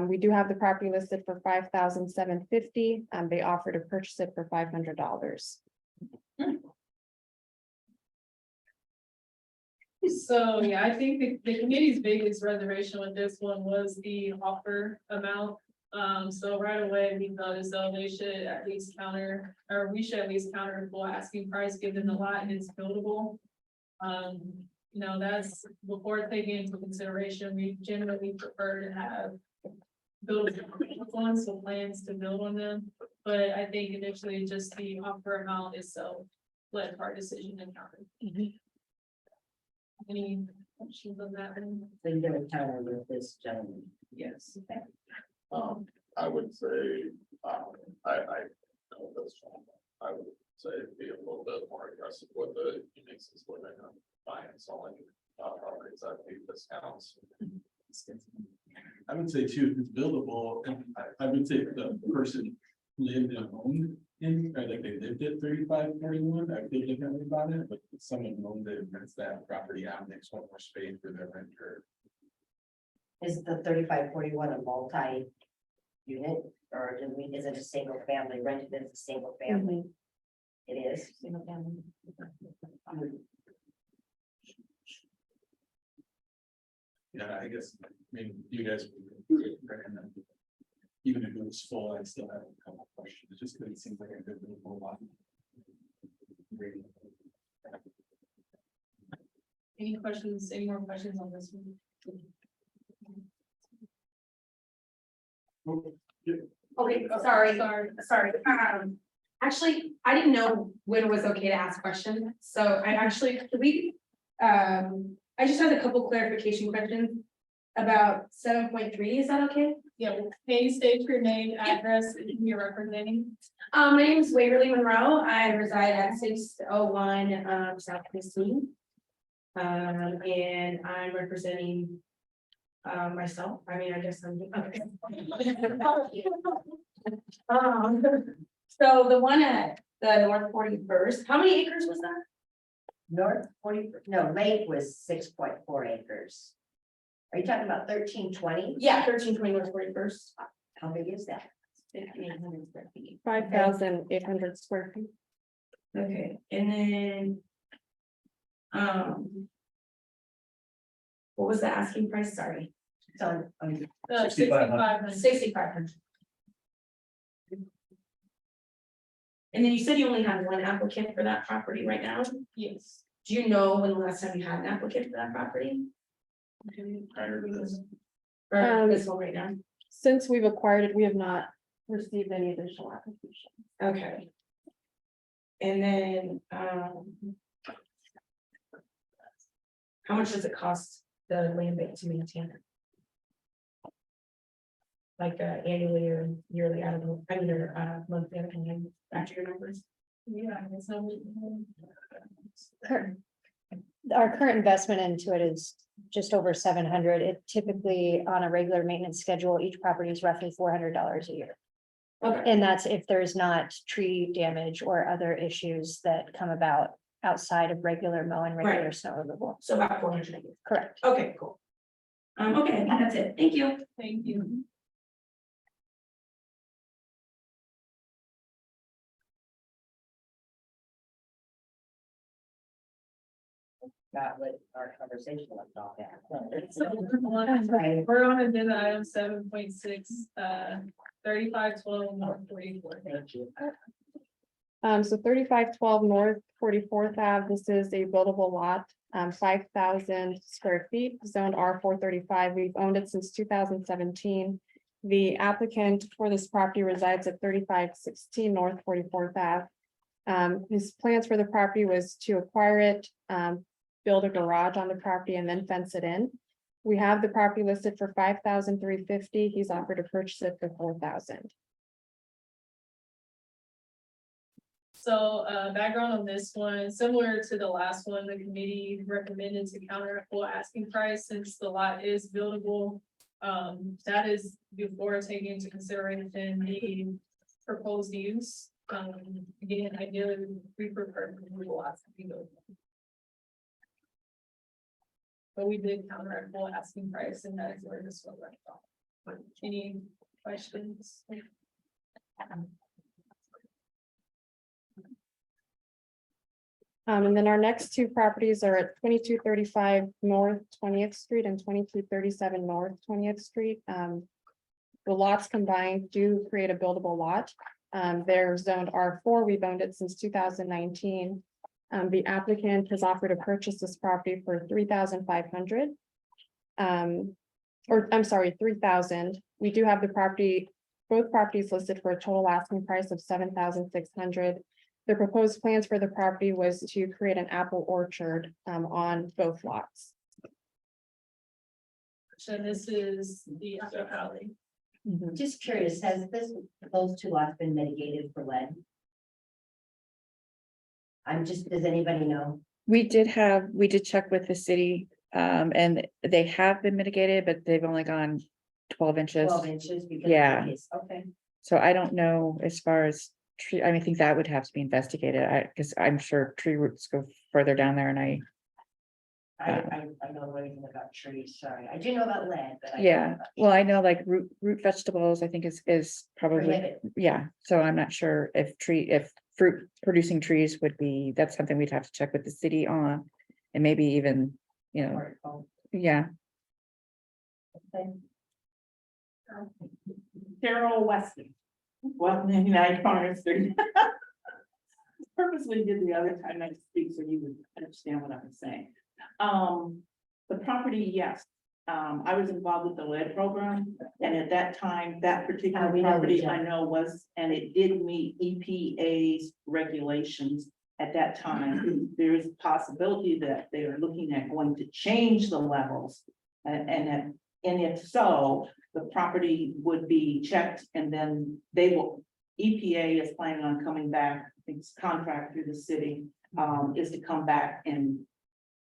We do have the property listed for $5,750. They offer to purchase it for $500. So, yeah, I think the committee's biggest reservation with this one was the offer amount. So right away, we thought as though they should at least counter, or we should at least counter the full asking price, given the lot is buildable. You know, that's before taking into consideration, we generally prefer to have buildable ones, so plans to build on them. But I think initially just the offer amount itself led our decision to counter. Any questions on that one? So you're gonna counter with this gentleman. Yes. I would say, I know this one, I would say be a little bit more aggressive with the uniqueness when they're buying and selling, properties at deep discounts. I would say too, if it's buildable, and I would say the person lived and owned in, or like they lived at 3541, I feel differently about it, but if someone owned it, rents that property out, makes one more space for their renter. Is the 3541 a multi-unit, or is it a single family rented as a single family? It is. Single family. Yeah, I guess, maybe you guys. recommend it. Even if it was full, I'd still have a couple questions, just because it seems like a good little lot. Any questions, any more questions on this one? Okay, sorry, Sorry. sorry. Actually, I didn't know when it was okay to ask questions, so I actually, I just had a couple clarification questions about 7.3, is that okay? Yeah, can you state your name, address, and who you're representing? My name is Waverly Monroe. I reside at 601 South Christine. And I'm representing myself. I mean, I guess I'm. Okay. So the one at the North 41st, how many acres was that? North 40, no, Lake was 6.4 acres. Are you talking about 1320? Yeah, 1320 North 41st. How big is that? 5,800 square feet. 5,800 square feet. Okay, and then. What was the asking price? Sorry. It's on, 6,500. 6,500. And then you said you only had one applicant for that property right now. Yes. Do you know when the last time you had an applicant for that property? Prior to this. Or this one right now? Since we've acquired it, we have not received any additional applications. Okay. And then, how much does it cost the land bank to maintain it? Like annually or yearly, I don't know, I mean, or monthly, I don't know, after your numbers. Yeah, so. Our current investment into it is just over 700. It typically, on a regular maintenance schedule, each property is roughly $400 a year. Okay, And that's if there's not tree damage or other issues that come about outside of regular mowing, regular Right. snow removal. so about 400. Correct. Okay, cool. Okay, I think that's it. Thank you. Thank you. Not what our conversation was about that. So we're on agenda item 7.6, 3512 North 44th. Thank you. So 3512 North 44th Ave, this is a buildable lot, 5,000 square feet, zoned R435. We've owned it since 2017. The applicant for this property resides at 3516 North 44th Ave. His plans for the property was to acquire it, build a garage on the property and then fence it in. We have the property listed for 5,350. He's offered to purchase it for 4,000. So, background on this one, similar to the last one, the committee recommended to counter a full asking price since the lot is buildable. That is before taking into consideration the proposed use. Again, ideally, we prefer the lots to be buildable. But we did counter a full asking price, and that is where this was right from. Any questions? And then our next two properties are at 2235 North 20th Street and 2237 North 20th Street. The lots combined do create a buildable lot. They're zoned R4. We've owned it since 2019. The applicant has offered to purchase this property for 3,500. Or I'm sorry, 3,000. We do have the property, both properties listed for a total asking price of 7,600. The proposed plans for the property was to create an apple orchard on both lots. So this is the other alley. Just curious, has those two lots been mitigated for lead? Does anybody know? We did check with the city, and they have been mitigated, but they've only gone 12 inches. 12 inches because. Yeah. Okay. So I don't know as far as tree, I think that would have to be investigated, because I'm sure tree roots go further down there and I know everything about trees, sorry. I do know about lead, but. yeah, well, I know like root vegetables, I think is probably, Prohibit. yeah, so I'm not sure if fruit producing trees would be, that's something we'd have to check with the city on. And maybe even, yeah. Okay. Carol Weston. Well, 99 Congress Street. Purposely did the other time I speak so you would understand what I'm saying. The property, yes. I was involved with the lead program, and at that time, that particular we know property each other. I know was, and it did meet EPA's regulations. At that time, there is a possibility that they are looking at going to change the levels. And if so, the property would be checked and then EPA is planning on coming back, I think it's contract through the city, is to come back and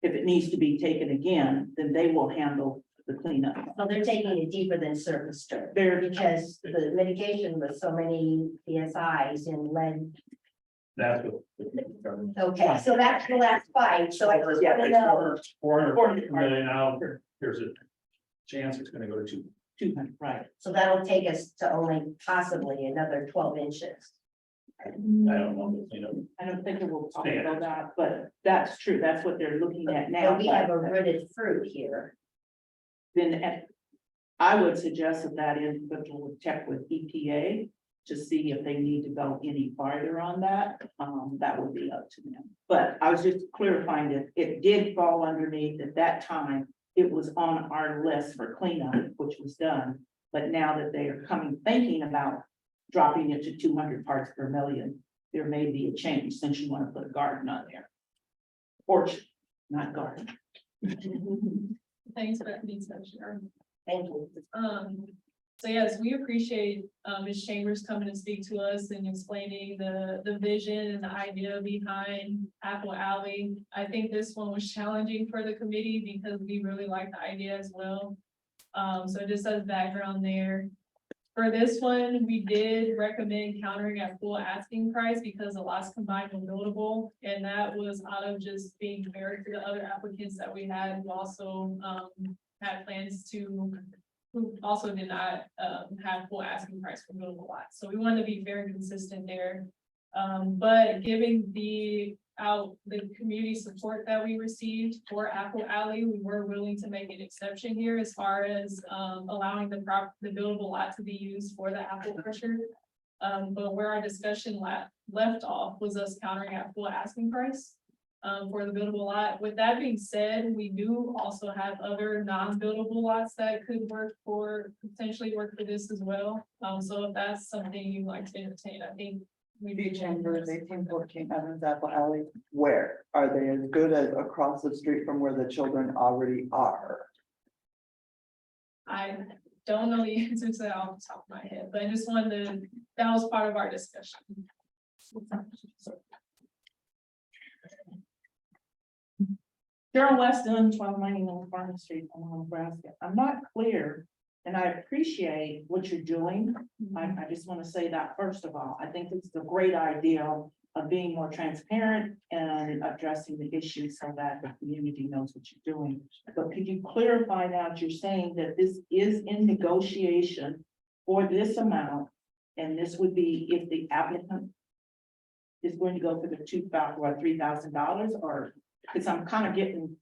if it needs to be taken again, then they will handle the cleanup. So they're taking it deeper than surface dirt. They're, Because the mitigation was so many PSIs in lead. That's what. Okay, so that's the last fight, so I just want to know. 400 million out, there's a chance it's gonna go to 200, right? So that'll take us to only possibly another 12 inches. I don't know, I don't think it will probably go that, but that's true. That's what they're looking at now. Now, we have a but rooted fruit here. Then I would suggest that individual would check with EPA to see if they need to go any farther on that. That would be up to them. But I was just clarifying that it did fall underneath at that time. It was on our list for cleanup, which was done. But now that they are thinking about dropping it to 200 parts per million, there may be a change since you want to put a garden on there. Orchard, not garden. Thanks for that detail, Sharon. Thank you. So yes, we appreciate Ms. Chambers coming to speak to us and explaining the vision and the idea behind Apple Alley. I think this one was challenging for the committee because we really like the idea as well. So just as background there, For this one, we did recommend countering at full asking price because the lots combined were notable. And that was out of just being fair to the other applicants that we had, who also had plans to, who also did not have full asking price for notable lots. So we wanted to be very consistent there. But given the community support that we received for Apple Alley, we were willing to make an exception here as far as allowing the buildable lot to be used for the apple crusher. But where our discussion left off was us countering at full asking price for the buildable lot. With that being said, we do also have other non-buildable lots that could potentially work for this as well. So if that's something you'd like to entertain, I think Beach Chambers, 1814 Evans Apple Alley, where? Are they as good as across the street from where the children already are? I don't know the answer to that off the top of my head, but I just wanted to, that was part of our discussion. Cheryl Weston, 1299 Farm Street, Omaha, Nebraska. I'm not clear, and I appreciate what you're doing. I just want to say that first of all, I think it's a great idea of being more transparent and addressing the issues so that the community knows what you're doing. But could you clarify that you're saying that this is in negotiation for this amount? And this would be if the applicant is going to go for the $2,000 or $3,000, or, because I'm kind of getting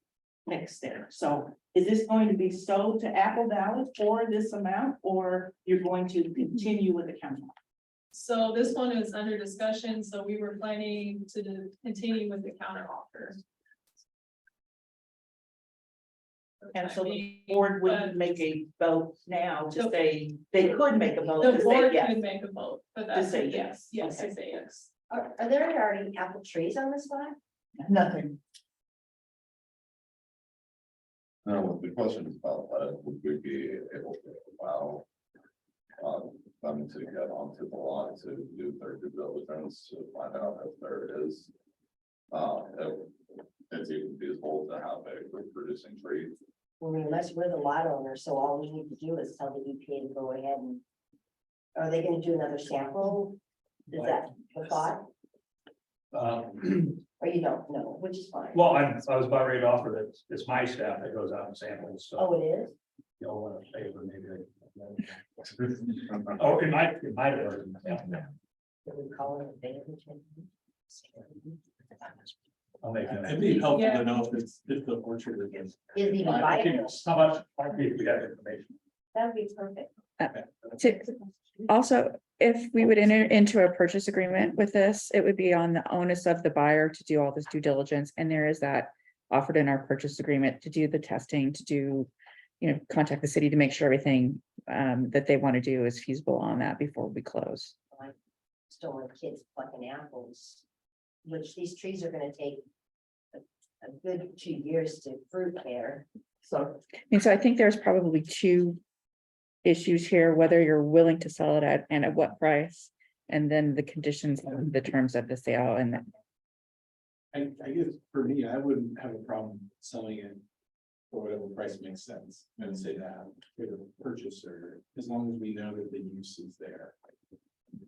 mixed there. So is this going to be sold to Apple Valley for this amount, or you're going to continue with the county? So this one is under discussion, so we were planning to continue with the counter offer. And so the board would make a vote now to say, they could make a vote The to say board yes. could make a vote, but that's say yes, yes, okay. to say yes. Are there already apple trees on this lot? Nothing. No, the question is about, would we be able to allow them to get onto the lot to do their due diligence to find out if there is if it's even feasible to have a reproducing tree. I mean, unless we're the lot owner, so all we need to do is tell the EPA to go ahead and. Are they gonna do another sample? Is that the thought? Or you don't know, which is fine. Well, I was about ready to offer that it's my staff that goes out and samples, so. Oh, it is? Y'all want to favor maybe. Oh, it might have heard. Did we call it a vantage? I'll make that. It'd be helpful Yeah. to know if the orchard is. Is it even viable? How much, we got information. That'd be perfect. Also, if we would enter into a purchase agreement with this, it would be on the onus of the buyer to do all this due diligence, and there is that offered in our purchase agreement to do the testing, to do, contact the city to make sure everything that they want to do is feasible on that before we close. I still want kids plucking apples, which these trees are gonna take a good 2 years to fruit bear. So So I think there's probably two issues here, whether you're willing to sell it at and at what price, and then the conditions, the terms of the sale, and I guess for me, I wouldn't have a problem selling it for whatever price makes sense. I would say that for the purchaser, as long as we know that the use is there.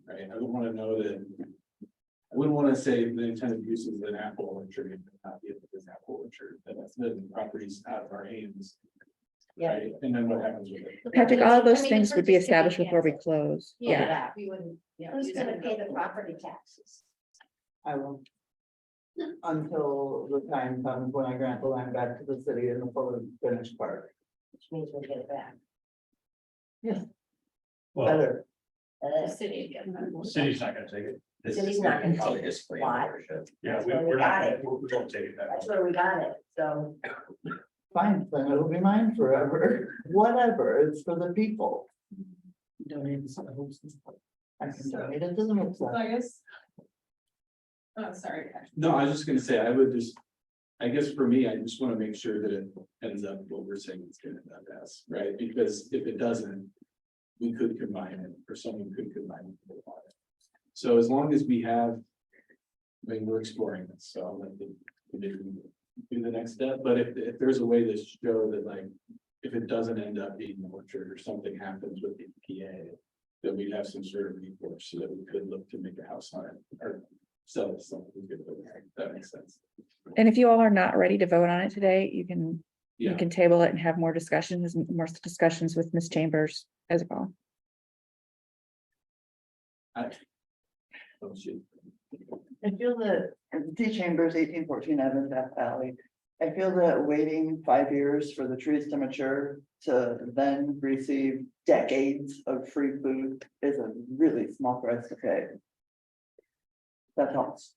Right, I would want to know that. I wouldn't want to say the intended use is an apple orchard, and not be this apple orchard, that that's the property's out of our hands. Yeah. Right, and then what happens with it? Patrick, all of those I mean, things would be purchase established city before we cancel. close. Yeah, we wouldn't. Yeah. Who's gonna pay the property taxes? I will. Until the time comes when I grant the land back to the city in the full finished part. Which means we'll get it back. Well, Better. The city again. the city's not gonna take it. The city's not gonna take this lot. Yeah, That's we- where we we're got not, it. we won't take it back. That's where we got it, so. Fine, then it'll be mine forever. Whatever, it's for the people. Donate to the host. I can donate it to the host. So I guess. Oh, sorry. No, I was just gonna say, I guess for me, I just wanna make sure that it ends up what we're saying it's gonna end up as, right? Because if it doesn't, we could combine it, or someone could combine it. So as long as we have, I mean, we're exploring this, so I'll let the committee do the next step, but if there's a way to show that, like, if it doesn't end up being an orchard or something happens with the EPA, that we'd have some sort of recourse so that we could look to make a house on it or sell it something. That makes sense. And if you all are not ready to vote on it today, you Yeah. can table it and have more discussions with Ms. Chambers as well. Oh, shit. I feel that T Chambers, 1814 Evans, Death Valley. I feel that waiting 5 years for the trees to mature to then receive decades of free food is a really small price to pay. That helps.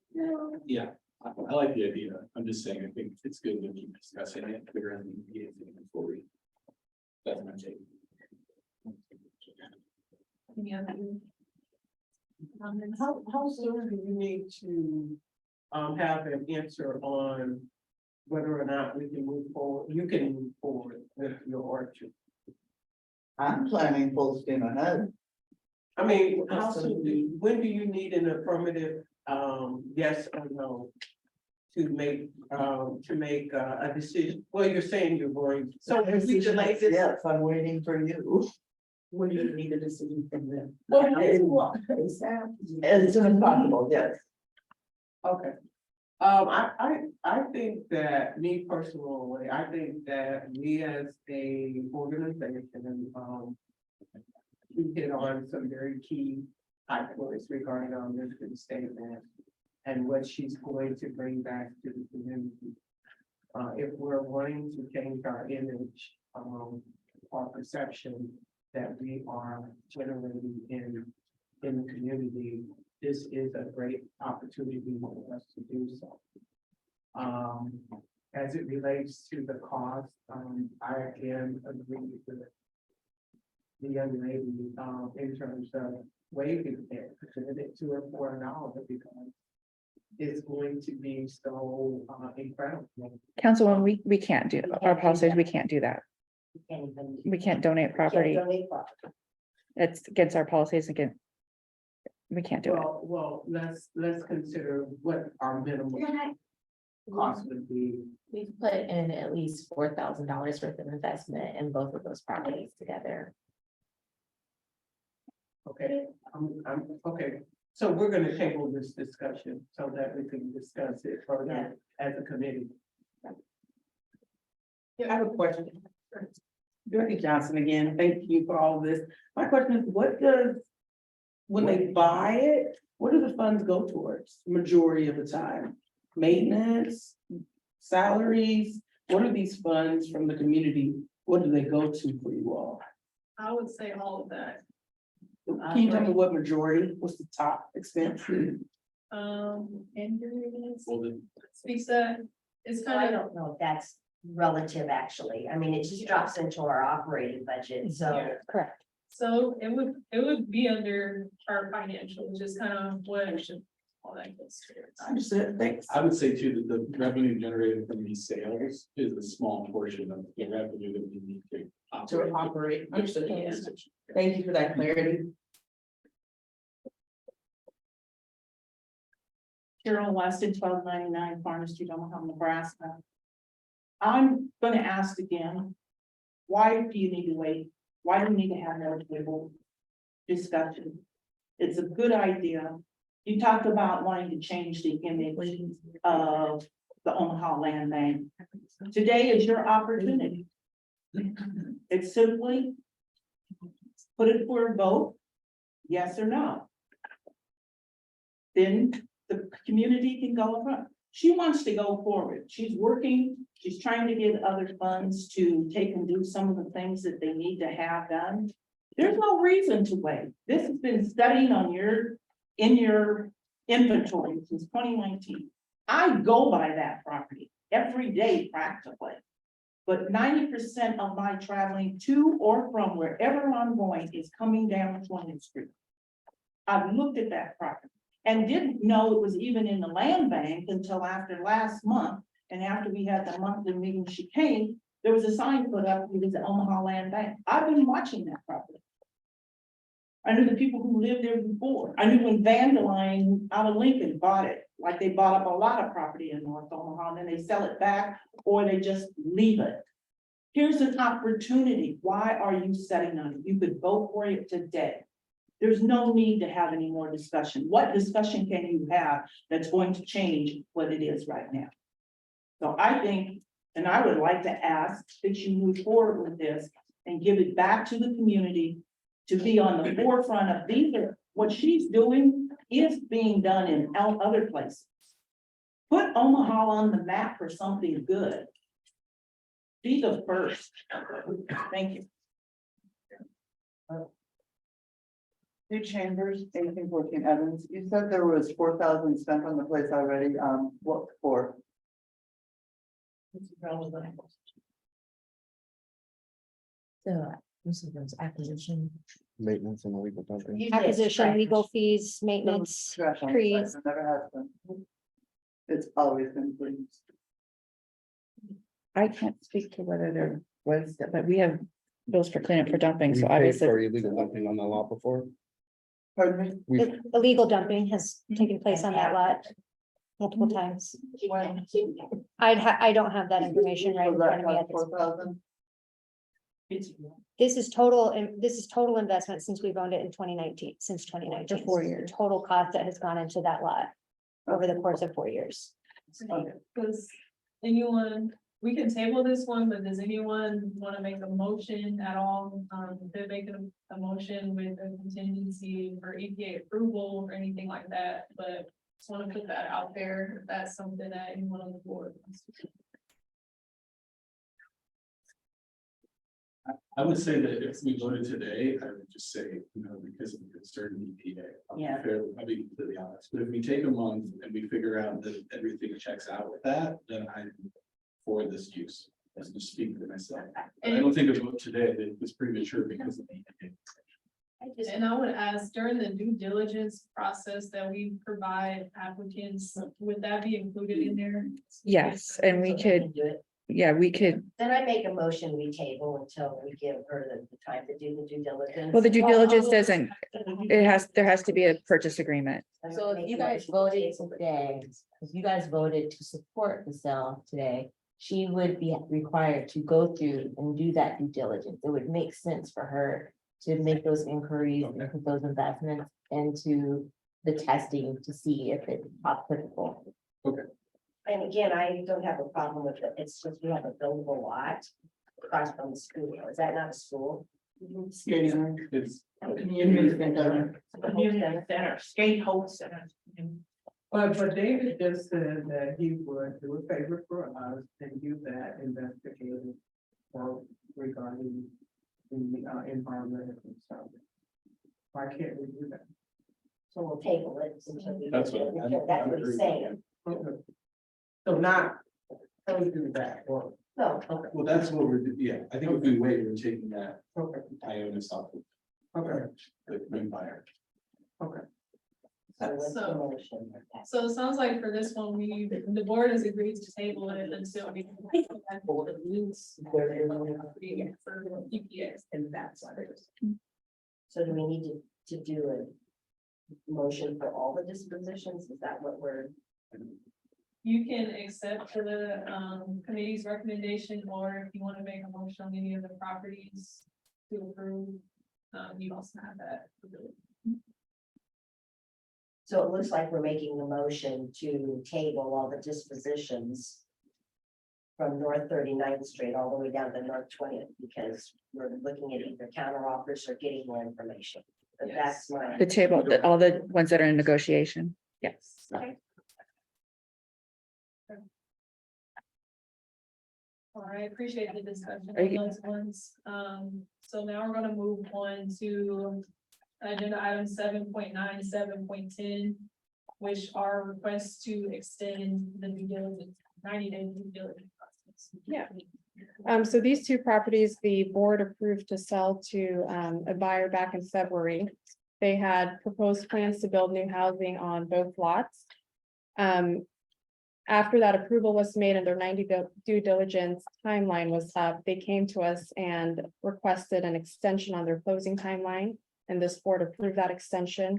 Yeah, I like the idea. I'm just saying, I think it's good to keep discussing it, figure out the immediate thing before we. That's my take. Any other comments? How soon do you need to have an answer on whether or not we can move forward? You can move forward with your orchard. I'm planning full steam ahead. I mean, how soon, when do you need an affirmative, yes or no? To make a decision? Well, you're saying you're going. So if we delay this. Yes, I'm waiting for you. When do you need a decision from them? As soon as possible, yes. Okay. I think that, me personally, I think that we as a organization, we hit on some very key high points regarding our mission statement and what she's going to bring back to the community. If we're wanting to change our image, our perception that we are generating in the community, this is a great opportunity for us to do so. As it relates to the cost, I again agree with the young lady, in terms of waiving it, to her for an hour, because it's going to be so, incredible. Councilwoman, we can't do, our policies, we can't do that. You can't even- We can't donate you can't property. donate property. It's against our policies again. We can't do it. Well, let's consider what our minimum cost would be. We've put in at least $4,000 worth of investment in both of those properties together. Okay, okay, so we're gonna table this discussion so that we can discuss it further as a committee. I have a question. Dorothy Johnson again, thank you for all this. My question is, what does, when they buy it, what do the funds go towards majority of the time? Maintenance, salaries, what are these funds from the community? What do they go to for you all? I would say all of that. Can you tell me what majority, what's the top expense? And Well, then, Lisa, it's So I kind of, don't know if that's relative, actually. I mean, it just drops into our operating budget, so. Correct. so it would be under our financial, which is kind of what I should, all that goes to. Understood, thanks. I would say too, that the revenue generated from these sales is a small portion of the revenue that we need to. To operate, understood. Yeah. Thank you for that clarity. Carol Weston, 1299 Farmer Street, Omaha, Nebraska. I'm gonna ask again, why do you need to wait? Why do we need to have another table discussion? It's a good idea. You talked about wanting to change the image of the Omaha Land Bank. Today is your opportunity. It's simply put it for a vote, yes or no. Then the community can go front. She wants to go forward. She's working, she's trying to get other funds to take and do some of the things that they need to have done. There's no reason to wait. This has been studied on in your inventory since 2019. I go by that property every day practically. But 90% of my traveling to or from wherever I'm going is coming down 20th Street. I've looked at that property and didn't know it was even in the land bank until after last month. And after we had the monthly meeting, she came, there was a sign put up, it was the Omaha Land Bank. I've been watching that property. I knew the people who lived there before. I knew when Vandeline out of Lincoln bought it, like they bought up a lot of property in North Omaha, and then they sell it back or they just leave it. Here's an opportunity. Why are you setting on it? You could vote for it today. There's no need to have any more discussion. What discussion can you have that's going to change what it is right now? So I think, and I would like to ask that you move forward with this and give it back to the community to be on the forefront of these, what she's doing is being done in other places. Put Omaha on the map for something good. Be the first. Thank you. Two Chambers, 1814 Evans, you said there was 4,000 spent on the place already, what for? So, this is those acquisition. Maintenance and illegal dumping. Usually it's Acquisition, trash. legal fees, maintenance, Trash on the trees. site, it never has been. It's always been clean. I can't speak to whether there was, but we have bills for cleanup for dumping, so We paid obviously. for illegal dumping on the lot before. Pardon me? Illegal dumping has taken place on that lot multiple times. I don't have that information right in front of me at this. 4,000? This is total, and this is total investment since we've owned it in 2019, since 2019. For 4 years. Total cost that has gone into that lot over the course of 4 years. Does anyone, we can table this one, but does anyone want to make a motion at all? To make a motion with a contingency for EPA approval or anything like that, but just want to put that out there. If that's something that anyone on the board wants to do. I would say that if we voted today, I would just say, because of the concern EPA. Yeah. I'll be completely honest, but if we take a month and we figure out that everything checks out with that, then I'm for this use. Let's just speak for myself. But I don't think a vote today that was premature because of the EPA. And I would ask during the due diligence process that we provide applicants, would that be included in there? Yes, and we could, Do it. yeah, we could, Then I make a motion, we table until we give her the time to do the due diligence. well, the due diligence doesn't, there has to be a purchase agreement. So if you guys voted today, if you guys voted to support the sale today, she would be required to go through and do that due diligence. It would make sense for her to make those inquiries and put those investments into the testing to see if it's applicable. And again, I don't have a problem with it. It's just we have a buildable lot across from the school. Is that not a school? It's, Community center, skate hole center. But David just said that he would do a favor for us and do that investigative work regarding the environment and stuff. Why can't we do that? So we'll table it until we. That's what That's what he's saying. Okay. So not, don't do that, or, No, well, that's what we're, yeah, I think if we wait, we're taking that okay, Ionis off of okay, the empire. okay. so what's the So- motion? So it sounds like for this one, the board has agreed to table it until we. For EPA. And that's. So do we need to do a motion for all the dispositions? Is that what we're? You can accept the committee's recommendation, or if you want to make a motion on any of the properties to approve, you also have that ability. So it looks like we're making the motion to table all the dispositions from North 39th Street all the way down to North 20th, because we're looking at either counter offers or getting more information. But that's my. The table, all the ones that are in negotiation, yes. Okay. All right, appreciate the discussion Are you- on those ones. So now we're gonna move on to agenda item 7.9, 7.10, which are requests to extend the due diligence, 90-day due diligence process. Yeah. So these two properties, the board approved to sell to a buyer back in February. They had proposed plans to build new housing on both lots. After that approval was made and their 90-day due diligence timeline was up, they came to us and requested an extension on their closing timeline, and this board approved that extension.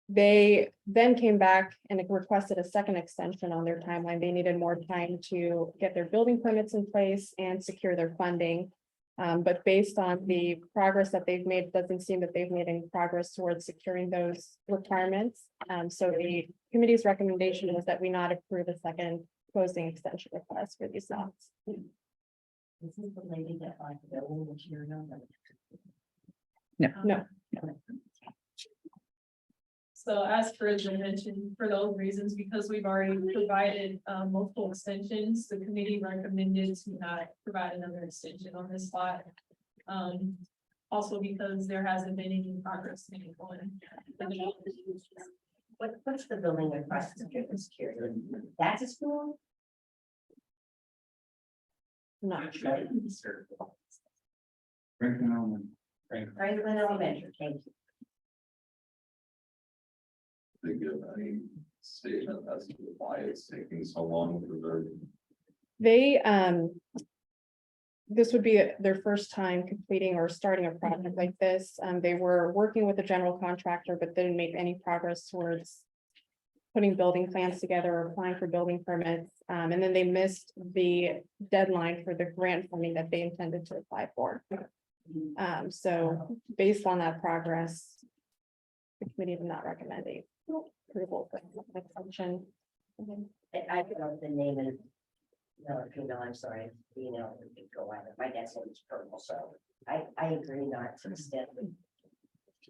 They then came back and requested a second extension on their timeline. They needed more time to get their building permits in place and secure their funding. But based on the progress that they've made, it doesn't seem that they've made any progress towards securing those requirements. So the committee's recommendation was that we not approve a second closing extension request for these lots. This is the lady that like the building material. No. So as Frizz mentioned, for those reasons, because we've already provided multiple extensions, the committee recommended to not provide another extension on this lot. Also because there hasn't been any progress made on. What's the building across the street from security? That's a school? Not sure. Franklin Elementary, thank you. They give any statement as to why it's taking so long for their. They, this would be their first time completing or starting a project like this. They were working with a general contractor, but didn't make any progress towards putting building plans together or applying for building permits. And then they missed the deadline for the grant funding that they intended to apply for. So based on that progress, the committee did not recommend a approval for the extension. I don't know the name of. No, I'm sorry, you know, go on. My dad's name is Purple, so I agree not to extend.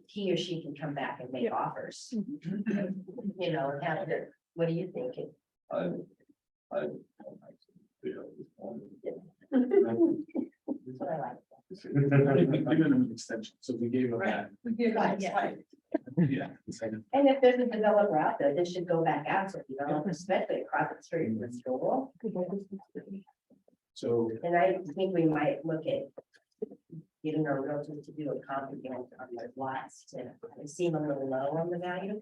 He or she can come back and make offers. You know, and have to, what are you thinking? I. That's what I like. Given an extension, so we gave them that. Right, yeah. Yeah. Second. And if there's a developer out there, this should go back out to the developer, especially across the street from the school. So, And I think we might look at getting our realtors to do a comprehensive on those lots to seem a little low on the value.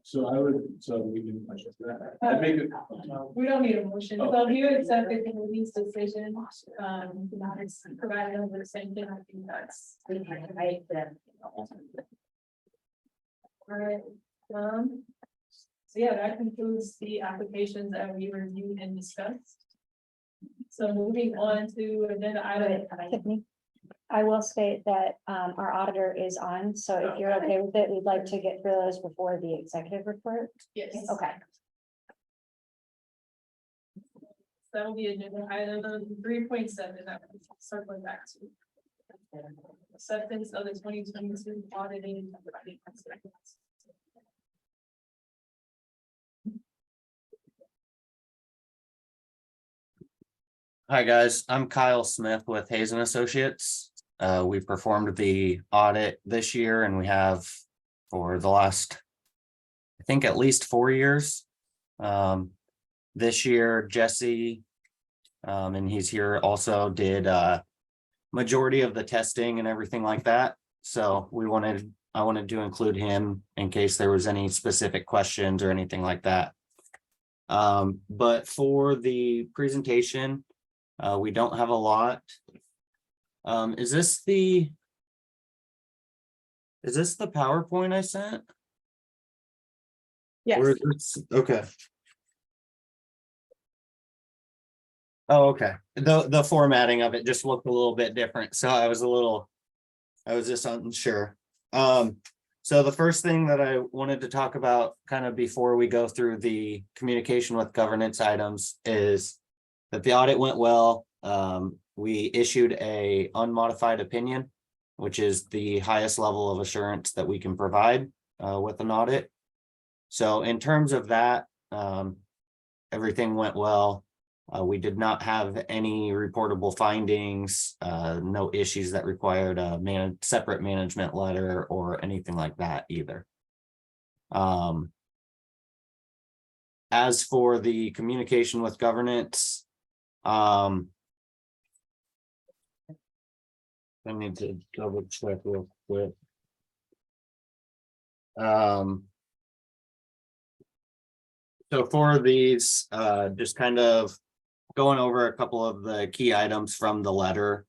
so I would, so we can. I'd make it. We don't need a motion, so if you accept the committee's decision, not provide another extension, I think that's. Alright, so yeah, that concludes the applications that we reviewed and discussed. So moving on to agenda item. Tiffany, I will state that our auditor is on, so if you're okay with it, we'd like to get through those before the executive report. Yes. Okay. That will be agenda item 3.7 that we're circling back to. Acceptance of the 2022 auditing. Hi, guys. I'm Kyle Smith with Hazen Associates. We performed the audit this year and we have for the last, I think at least 4 years. This year, Jesse, and he's here also did majority of the testing and everything like that. So I wanted to include him in case there was any specific questions or anything like that. But for the presentation, we don't have a lot. Is this the PowerPoint I sent? Yes. Or is this- okay. Oh, okay. The formatting of it just looked a little bit different, so I was just unsure. So the first thing that I wanted to talk about kind of before we go through the communication with governance items is that the audit went well. We issued a unmodified opinion, which is the highest level of assurance that we can provide with an audit. So in terms of that, everything went well. We did not have any reportable findings, no issues that required a separate management letter or anything like that either. As for the communication with governance, I need to double check real quick. So for these, just kind of going over a couple of the key items from the letter.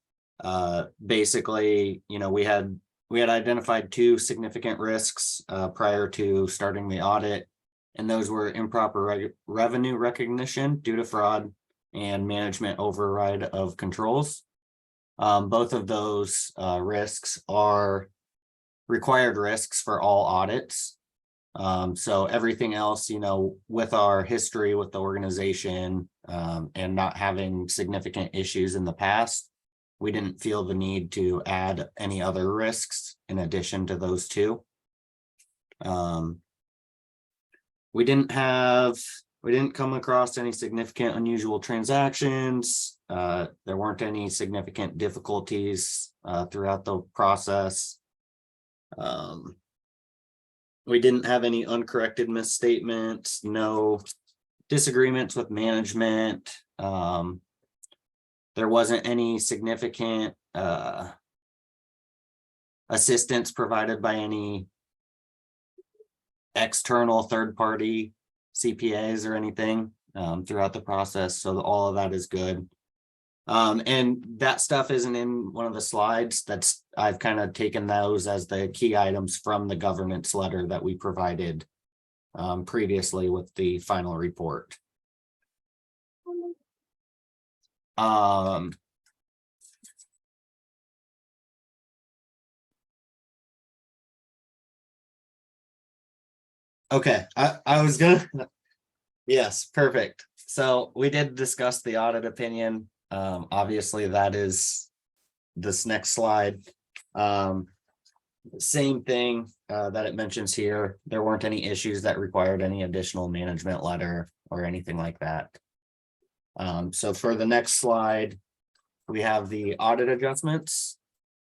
Basically, we had identified 2 significant risks prior to starting the audit, and those were improper revenue recognition due to fraud and management override of controls. Both of those risks are required risks for all audits. So everything else, with our history with the organization, and not having significant issues in the past, we didn't feel the need to add any other risks in addition to those two. We didn't come across any significant unusual transactions. There weren't any significant difficulties throughout the process. We didn't have any uncorrected misstatements, no disagreements with management. There wasn't any significant assistance provided by any external third-party CPAs or anything throughout the process. So all of that is good. And that stuff isn't in one of the slides. I've kind of taken those as the key items from the governance letter that we provided previously with the final report. Okay, I was gonna, yes, perfect. So we did discuss the audit opinion. Obviously that is this next slide. Same thing that it mentions here. There weren't any issues that required any additional management letter or anything like that. So for the next slide, we have the audit adjustments,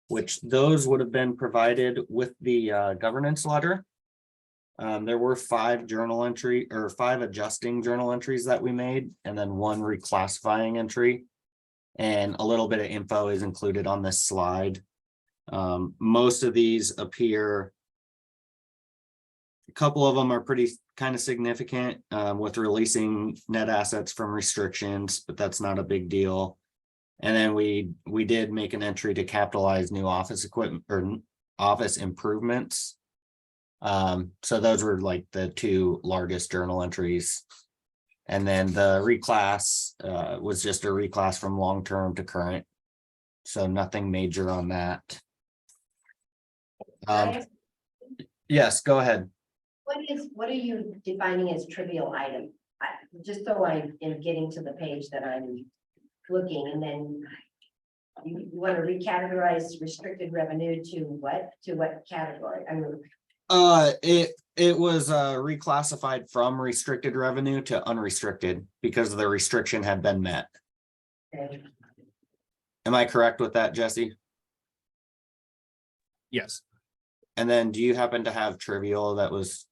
which those would have been provided with the governance letter. There were 5 adjusting journal entries that we made, and then 1 reclassifying entry. And a little bit of info is included on this slide. Most of these appear, a couple of them are pretty kind of significant with releasing net assets from restrictions, but that's not a big deal. And then we did make an entry to capitalize new office equipment or office improvements. So those were like the 2 largest journal entries. And then the reclass was just a reclass from long-term to current. So nothing major on that. Yes, go ahead. What are you defining as trivial item? Just so I am getting to the page that I'm looking, and then you want to recategorize restricted revenue to what category? I mean, It was reclassified from restricted revenue to unrestricted because the restriction had been met. okay. Am I correct with that, Jesse? Yes. And then do you happen to have trivial that was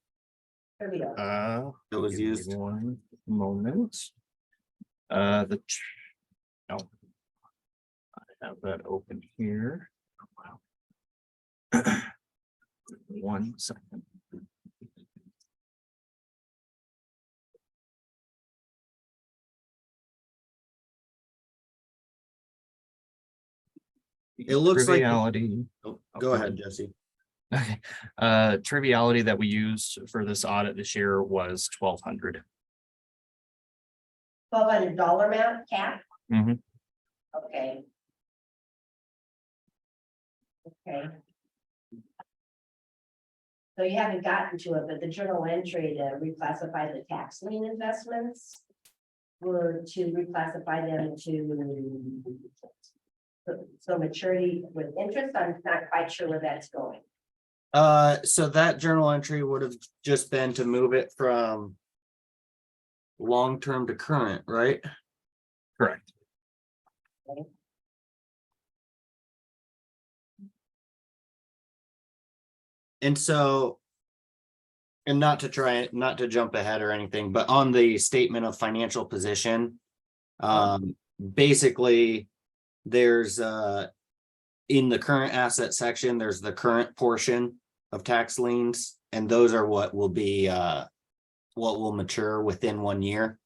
Trivial. that was Give me used? 1 moment. No. I have that open here. Oh, wow. 1 second. It looks like Triviality. go ahead, Jesse. Okay, triviality that we used for this audit this year was 1,200. $1,200 amount cap? Mhm. Okay. Okay. So you haven't gotten to it, but the journal entry to reclassify the tax lien investments were to reclassify them to so maturity with interest. I'm not quite sure where that's going. So that journal entry would have just been to move it from long-term to current, right? Correct. Okay. And so, and not to jump ahead or anything, but on the statement of financial position, basically there's in the current asset section, there's the current portion of tax liens, and those are what will be what will mature within 1 year.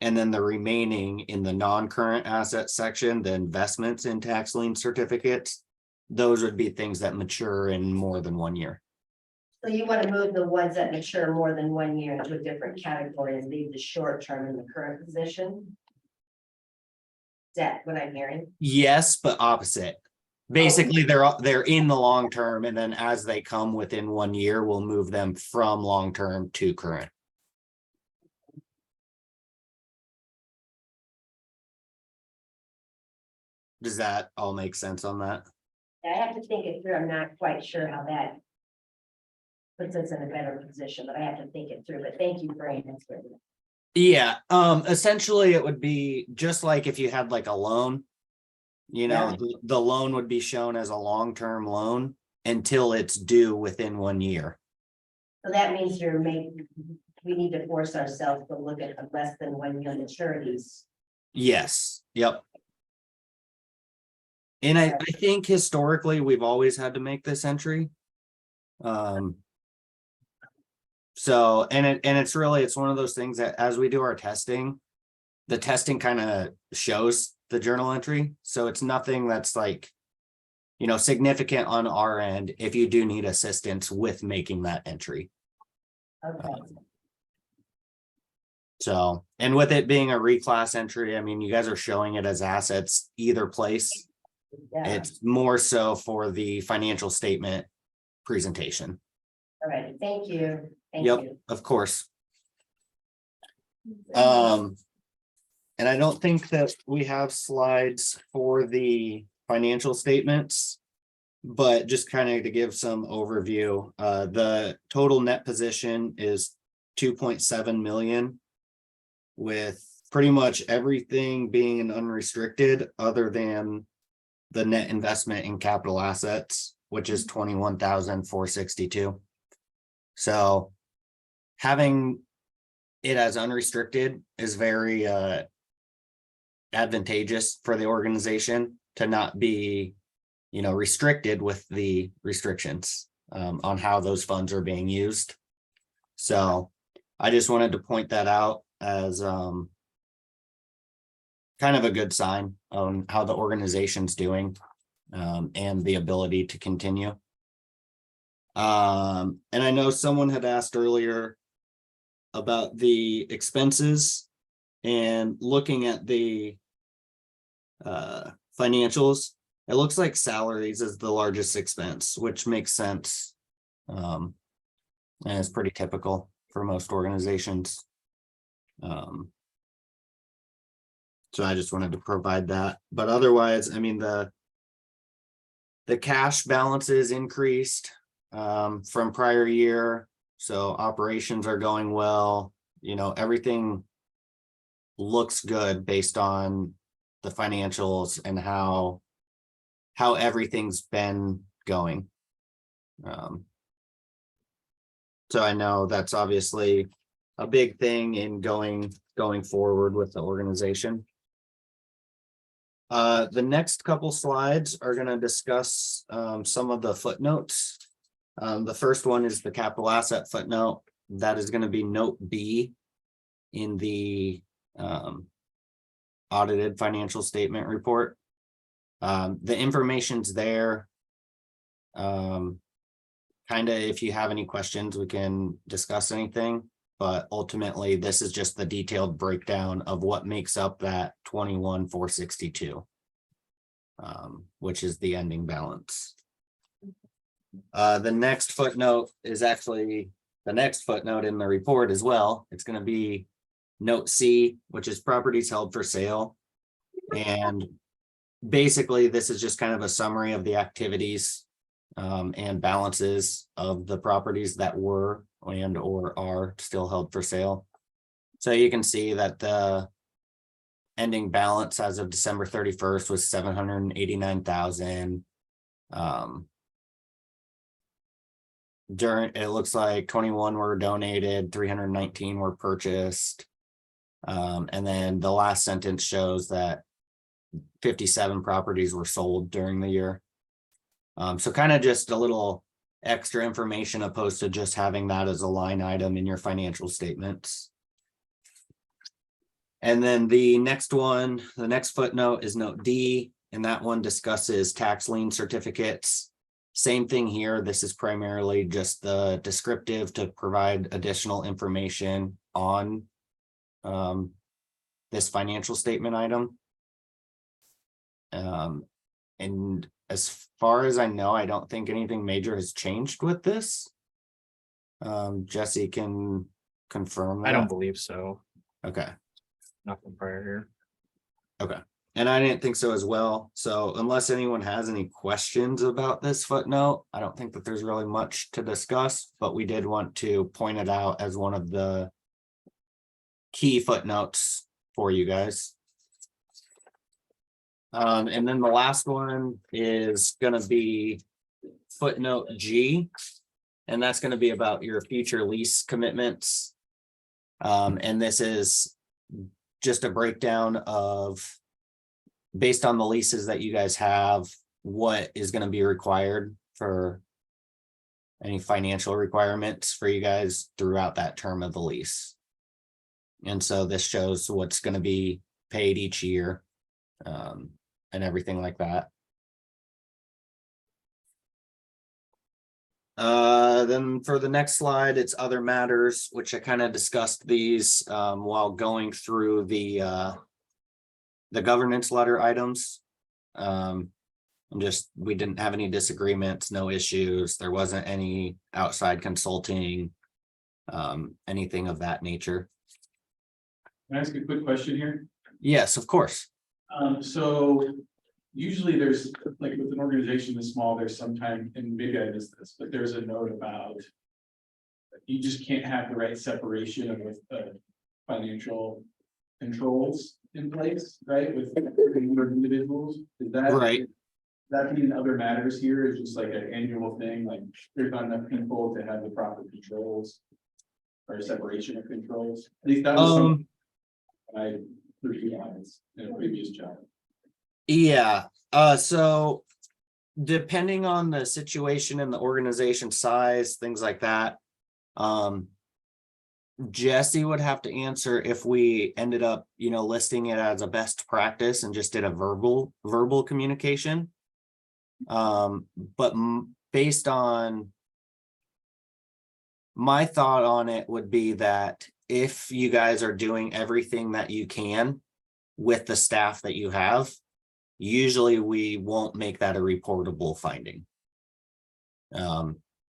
And then the remaining in the non-current asset section, the investments in tax lien certificates, those would be things that mature in more than 1 year. So you want to move the ones that mature more than 1 year into a different category and leave the short term in the current position? that what I'm hearing? Yes, but opposite. Basically, they're in the long term, and then as they come within 1 year, we'll move them from long term to current. Does that all make sense on that? I have to think it through. I'm not quite sure how that puts us in a better position, but I have to think it through. But thank you for answering. Yeah, essentially it would be just like if you had like a loan. You know, Yeah. the loan would be shown as a long-term loan until it's due within 1 year. So that means we need to force ourselves to look at less than 1 year maturities. Yes, yep. And I think historically, we've always had to make this entry. So, and it's really, it's one of those things that as we do our testing, the testing kind of shows the journal entry. So it's nothing that's like, you know, significant on our end if you do need assistance with making that entry. Okay. So, and with it being a reclass entry, I mean, you guys are showing it as assets either place. Yeah. It's more so for the financial statement presentation. All right. Thank you. Thank Yep, you. of course. And I don't think that we have slides for the financial statements. But just kind of to give some overview, the total net position is 2.7 million. With pretty much everything being unrestricted other than the net investment in capital assets, which is 21,462. So having it as unrestricted is very advantageous for the organization to not be, you know, restricted with the restrictions on how those funds are being used. So I just wanted to point that out as kind of a good sign on how the organization's doing and the ability to continue. And I know someone had asked earlier about the expenses and looking at the financials. It looks like salaries is the largest expense, which makes sense. And it's pretty typical for most organizations. So I just wanted to provide that, but otherwise, I mean, the cash balances increased from prior year. So operations are going well, you know, everything looks good based on the financials and how everything's been going. So I know that's obviously a big thing in going forward with the organization. The next couple slides are going to discuss some of the footnotes. The first one is the capital asset footnote. That is going to be note B in the audited financial statement report. The information's there. Kind of, if you have any questions, we can discuss anything, but ultimately this is just the detailed breakdown of what makes up that 21,462, which is the ending balance. The next footnote is actually the next footnote in the report as well. It's going to be note C, which is properties held for sale. And basically, this is just kind of a summary of the activities and balances of the properties that were and or are still held for sale. So you can see that the ending balance as of December 31st was 789,000. It looks like 21 were donated, 319 were purchased. And then the last sentence shows that 57 properties were sold during the year. So kind of just a little extra information opposed to just having that as a line item in your financial statements. And then the next one, the next footnote is note D, and that one discusses tax lien certificates. Same thing here. This is primarily just the descriptive to provide additional information on this financial statement item. And as far as I know, I don't think anything major has changed with this. Jesse can confirm that. I don't believe so. Okay. Nothing prior here. Okay, and I didn't think so as well. So unless anyone has any questions about this footnote, I don't think that there's really much to discuss, but we did want to point it out as one of the key footnotes for you guys. And then the last one is gonna be footnote G, and that's gonna be about your future lease commitments. And this is just a breakdown of, based on the leases that you guys have, what is going to be required for any financial requirements for you guys throughout that term of the lease. And so this shows what's going to be paid each year, and everything like that. Then for the next slide, it's other matters, which I kind of discussed these while going through the governance letter items. And just, we didn't have any disagreements, no issues. There wasn't any outside consulting, anything of that nature. Can I ask a quick question here? Yes, of course. So usually there's, like with an organization this small, there's sometime, and maybe I missed this, but there's a note about you just can't have the right separation of financial controls in place, right? With individuals, is that Right. That mean other matters here is just like an annual thing, like there's not enough people to have the proper controls or separation of controls. At least that was something I realized in a previous job. Yeah, so depending on the situation and the organization size, things like that, Jesse would have to answer if we ended up, listing it as a best practice and just did a verbal communication. But based on my thought on it would be that if you guys are doing everything that you can with the staff that you have, usually we won't make that a reportable finding.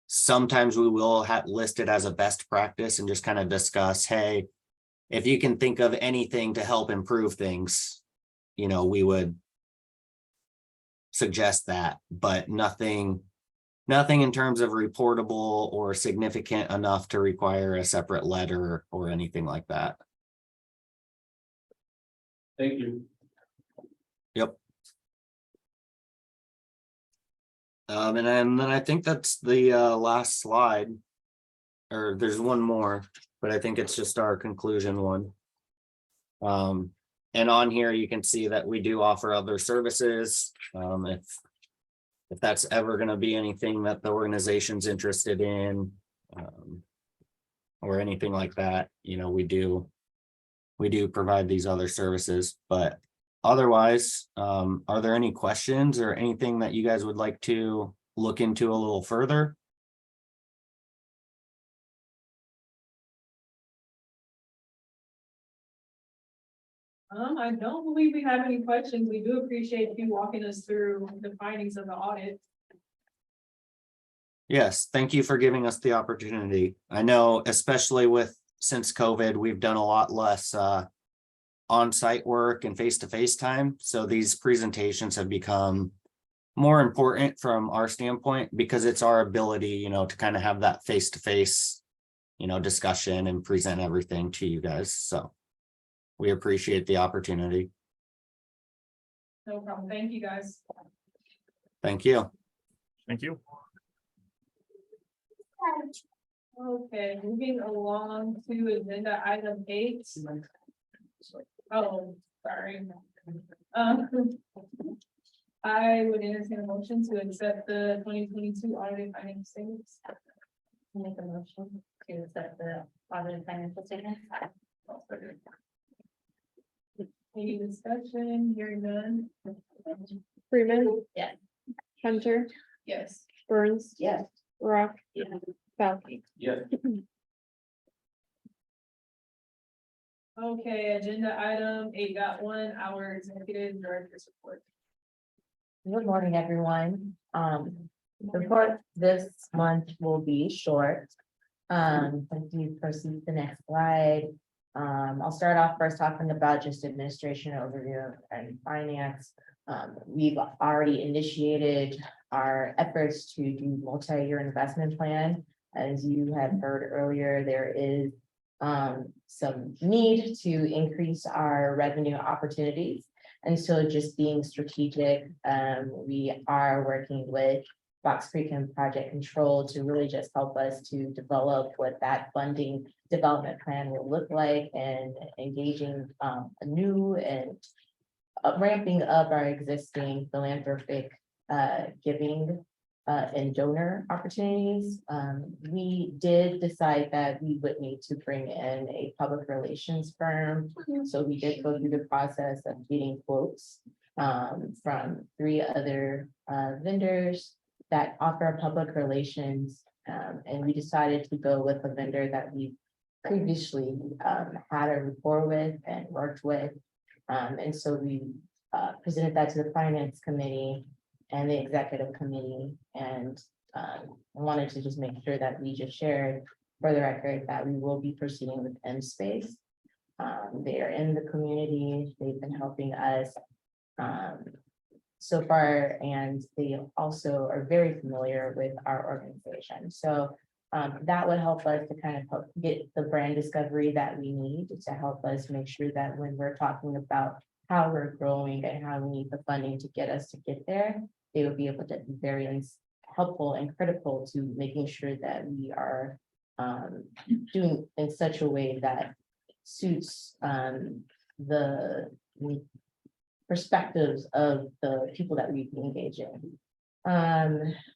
Sometimes we will have listed as a best practice and just kind of discuss, hey, if you can think of anything to help improve things, we would suggest that, but nothing in terms of reportable or significant enough to require a separate letter or anything like that. Thank you. Yep. And then I think that's the last slide, or there's one more, but I think it's just our conclusion one. And on here, you can see that we do offer other services. If that's ever going to be anything that the organization's interested in, or anything like that, we do provide these other services. But otherwise, are there any questions or anything that you guys would like to look into a little further? I don't believe we have any questions. We do appreciate you walking us through the findings of the audit. Yes, thank you for giving us the opportunity. I know, especially since COVID, we've done a lot less on-site work and face-to-face time. So these presentations have become more important from our standpoint because it's our ability, to kind of have that face-to-face, discussion and present everything to you guys. So we appreciate the opportunity. No problem. Thank you, guys. Thank you. Thank you. Okay, moving along to agenda item 8. Oh, sorry. I would entertain a motion to accept the 2022 audited financial statements. Make a motion to accept the audited financial statements. Any discussion? Hearing none? Freeman. Yes. Hunter, Yes. Burns, Yes. Rock, Balky. Yeah. Okay, agenda item 8.1, our executive director's report. Good morning, everyone. The report this month will be short. If you proceed to the next slide. I'll start off first talking about just administration overview and finance. We've already initiated our efforts to do multi-year investment plan. As you had heard earlier, there is some need to increase our revenue opportunities. And so just being strategic, we are working with Fox Creek and Project Control to really just help us to develop what that funding development plan will look like, and engaging a new and ramping up our existing philanthropic giving and donor opportunities. We did decide that we would need to bring in a public relations firm. So we did go through the process of getting quotes from 3 other vendors that offer public relations. And we decided to go with a vendor that we previously had a rapport with and worked with. And so we presented that to the finance committee and the executive committee, and wanted to just make sure that we just shared for the record that we will be proceeding with M-Space. They are in the community, they've been helping us so far, and they also are very familiar with our organization. So that would help us to kind of help get the brand discovery that we need to help us make sure that when we're talking about how we're growing and how we need the funding to get us to get there, they would be able to be very helpful and critical to making sure that we are doing in such a way that suits the perspectives of the people that we engage in.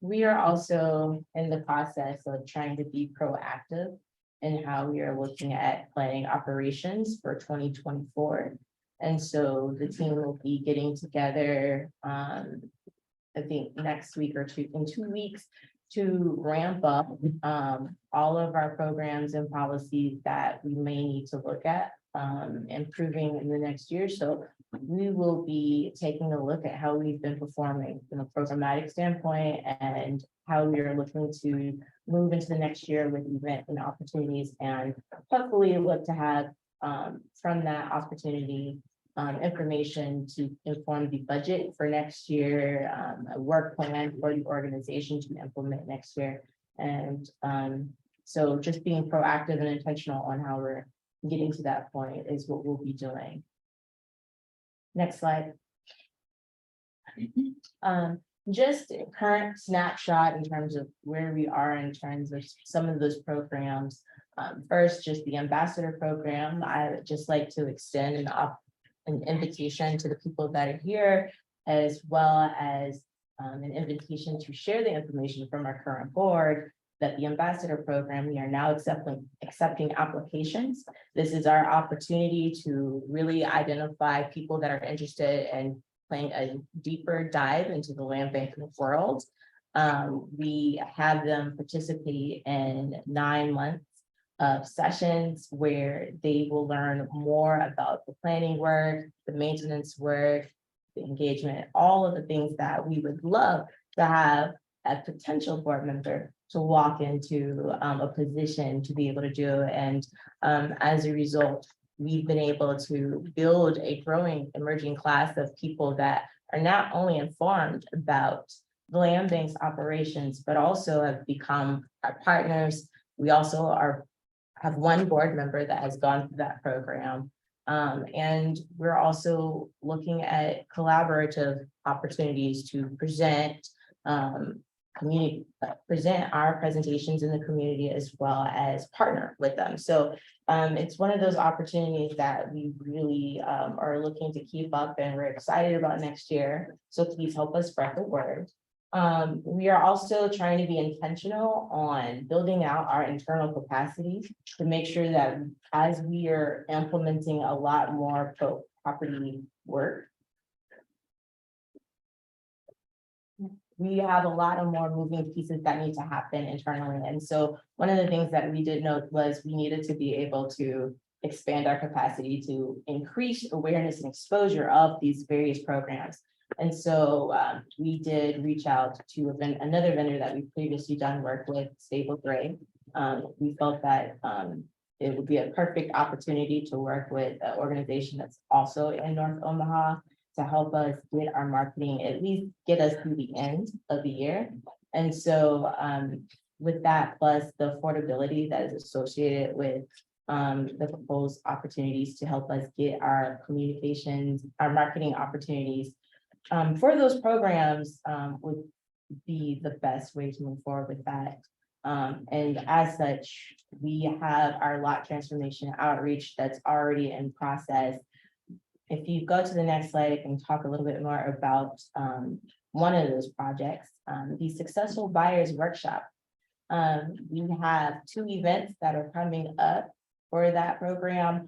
We are also in the process of trying to be proactive in how we are looking at planning operations for 2024. And so the team will be getting together, I think next week or in 2 weeks, to ramp up all of our programs and policies that we may need to look at improving in the next year. So we will be taking a look at how we've been performing from a programmatic standpoint and how we are looking to move into the next year with event and opportunities, and hopefully look to have from that opportunity information to inform the budget for next year, a work plan for the organization to implement next year. And so just being proactive and intentional on how we're getting to that point is what we'll be doing. Next slide. Just a current snapshot in terms of where we are in terms of some of those programs. First, just the ambassador program. I would just like to extend an invitation to the people that are here, as well as an invitation to share the information from our current board that the ambassador program, we are now accepting applications. This is our opportunity to really identify people that are interested in playing a deeper dive into the land bank world. We have them participate in 9 months of sessions where they will learn more about the planning work, the maintenance work, the engagement, all of the things that we would love to have a potential board member to walk into a position to be able to do. And as a result, we've been able to build a growing emerging class of people that are not only informed about the land bank's operations, but also have become our partners. We also have 1 board member that has gone through that program. And we're also looking at collaborative opportunities to present our presentations in the community, as well as partner with them. So it's one of those opportunities that we really are looking to keep up, and we're excited about next year. So please help us spread the word. We are also trying to be intentional on building out our internal capacity to make sure that as we are implementing a lot more property work, we have a lot of more moving pieces that need to happen internally. And so one of the things that we did note was we needed to be able to expand our capacity to increase awareness and exposure of these various programs. And so we did reach out to another vendor that we previously done work with, Stable Gray. We felt that it would be a perfect opportunity to work with an organization that's also in North Omaha to help us get our marketing, at least get us through the end of the year. And so with that, plus the affordability that is associated with the proposed opportunities to help us get our communications, our marketing opportunities for those programs would be the best way to move forward with that. And as such, we have our lot transformation outreach that's already in process. If you go to the next slide, I can talk a little bit more about one of those projects, the Successful Buyers Workshop. We have 2 events that are coming up for that program.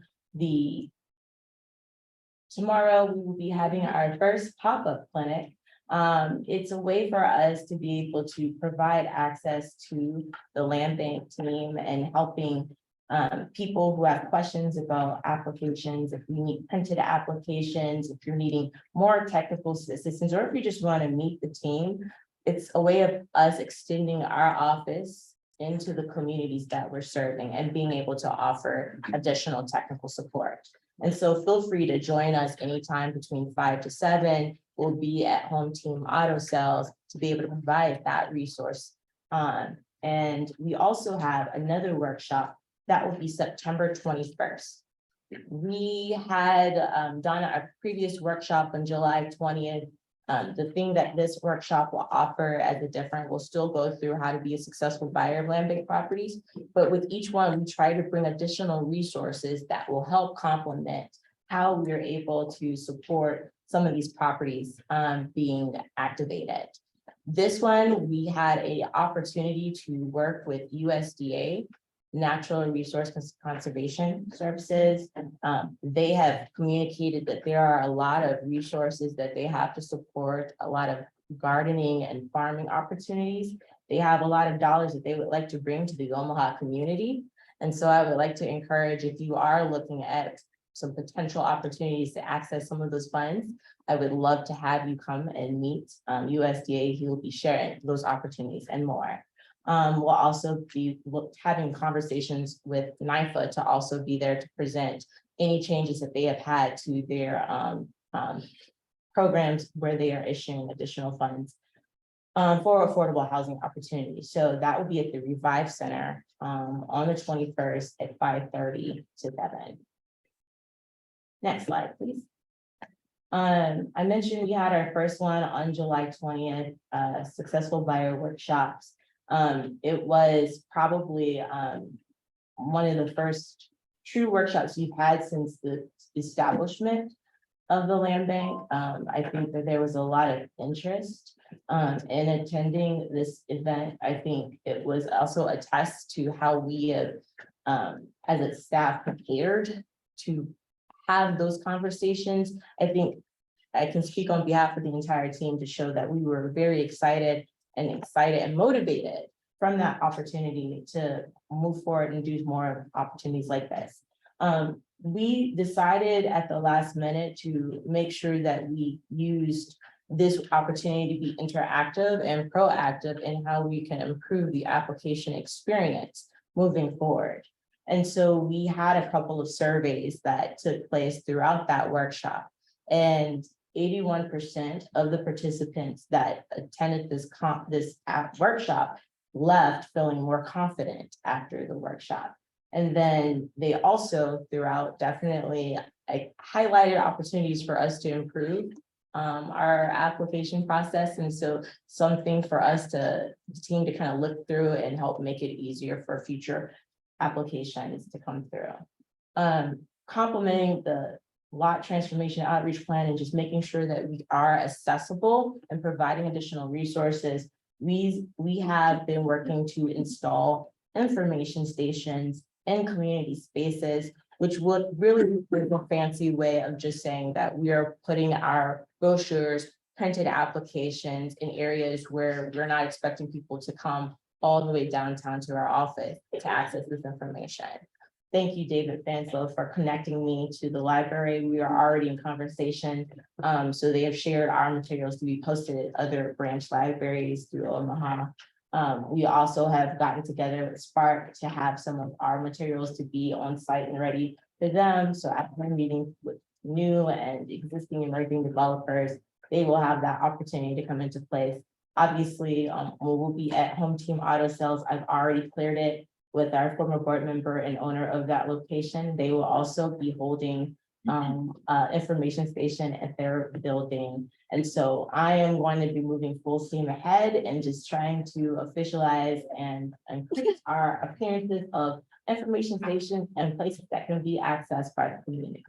Tomorrow, we will be having our first pop-up clinic. It's a way for us to be able to provide access to the land bank team and helping people who have questions about applications, if you need printed applications, if you're needing more technical assistance, or if you just want to meet the team. It's a way of us extending our office into the communities that we're serving and being able to offer additional technical support. And so feel free to join us anytime between 5 to 7. We'll be at Home Team Auto Sales to be able to provide that resource. And we also have another workshop that will be September 21st. We had done a previous workshop on July 20th. The thing that this workshop will offer as a different, we'll still go through how to be a successful buyer of land bank properties, but with each one, we try to bring additional resources that will help complement how we're able to support some of these properties being activated. This one, we had an opportunity to work with USDA, Natural Resource Conservation Services. They have communicated that there are a lot of resources that they have to support, a lot of gardening and farming opportunities. They have a lot of dollars that they would like to bring to the Omaha community. And so I would like to encourage, if you are looking at some potential opportunities to access some of those funds, I would love to have you come and meet USDA. He will be sharing those opportunities and more. We'll also be having conversations with NIFA to also be there to present any changes that they have had to their programs where they are issuing additional funds for affordable housing opportunities. So that will be at the Revive Center on the 21st at 5:30 to 7. Next slide, please. I mentioned we had our first one on July 20th, Successful Buyer Workshops. It was probably one of the first true workshops we've had since the establishment of the land bank. I think that there was a lot of interest in attending this event. I think it was also a test to how we have, as a staff, prepared to have those conversations. I think I can speak on behalf of the entire team to show that we were very excited and motivated from that opportunity to move forward and do more opportunities like this. We decided at the last minute to make sure that we used this opportunity to be interactive and proactive in how we can improve the application experience moving forward. And so we had a couple of surveys that took place throughout that workshop, and 81% of the participants that attended this workshop left feeling more confident after the workshop. And then they also throughout definitely highlighted opportunities for us to improve our application process. And so something for us the team to kind of look through and help make it easier for future applications to come through. Complementing the lot transformation outreach plan and just making sure that we are accessible and providing additional resources. We have been working to install information stations in community spaces, which would really be a fancy way of just saying that we are putting our brochures, printed applications in areas where we're not expecting people to come all the way downtown to our office to access this information. thank you, David Fanslow, for connecting me to the library. We are already in conversation. So they have shared our materials to be posted at other branch libraries through Omaha. We also have gotten together with Spark to have some of our materials to be on site and ready for them. So after my meeting with new and existing emerging developers, they will have that opportunity to come into place. Obviously, we'll be at Home Team Auto Sales. I've already cleared it with our former board member and owner of that location. They will also be holding information station at their building. And so I am going to be moving full steam ahead and just trying to officialize and increase our appearances of information stations and places that can be accessed by the community.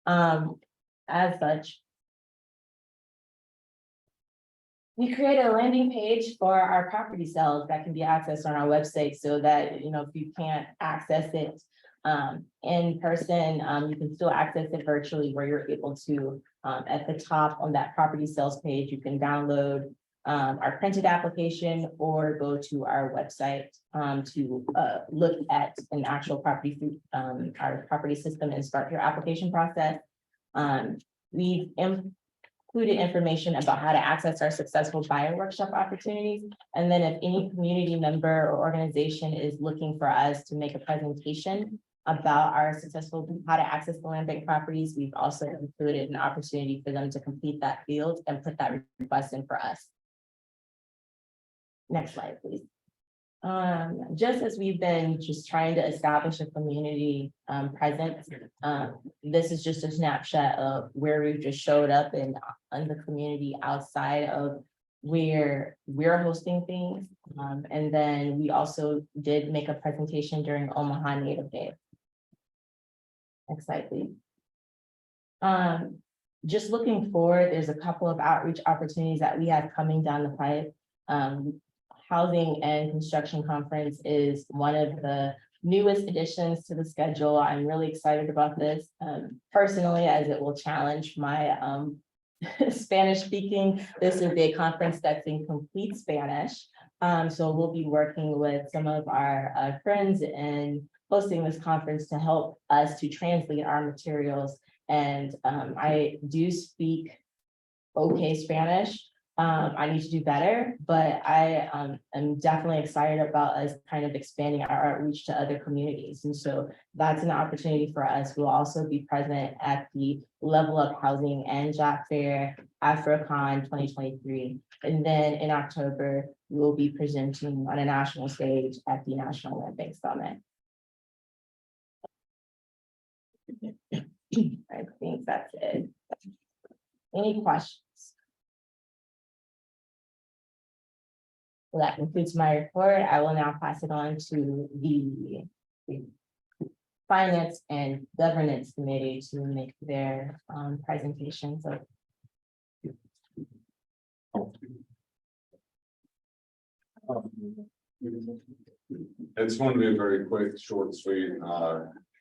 As such, we created a landing page for our property sales that can be accessed on our website so that, you know, if you can't access it in person, you can still access it virtually where you're able to, at the top on that property sales page, you can download our printed application or go to our website to look at an actual property through our property system and start your application process. We've included information about how to access our successful buyer workshop opportunities. And then if any community member or organization is looking for us to make a presentation about our successful, how to access the land bank properties, we've also included an opportunity for them to complete that field and put that request in for us. Next slide, please. Just as we've been just trying to establish a community presence, this is just a snapshot of where we've just showed up in the community outside of where we're hosting things. And then we also did make a presentation during Omaha Native Day. Next slide, please. Just looking forward, there's a couple of outreach opportunities that we have coming down the pipe. Housing and Construction Conference is one of the newest additions to the schedule. I'm really excited about this personally, as it will challenge my Spanish speaking. This is a conference that's in complete Spanish. So we'll be working with some of our friends and hosting this conference to help us to translate our materials. And I do speak okay Spanish. I need to do better, but I am definitely excited about us kind of expanding our outreach to other communities. And so that's an opportunity for us. We'll also be present at the Level Up Housing and Job Fair AfroCon 2023. And then in October, we'll be presenting on a national stage at the National Land Bank Summit. I think that's it. Any questions? Well, that concludes my report. I will now pass it on to the Finance and Governance Committee to make their presentations. So I just want to be a very quick, short, sweet,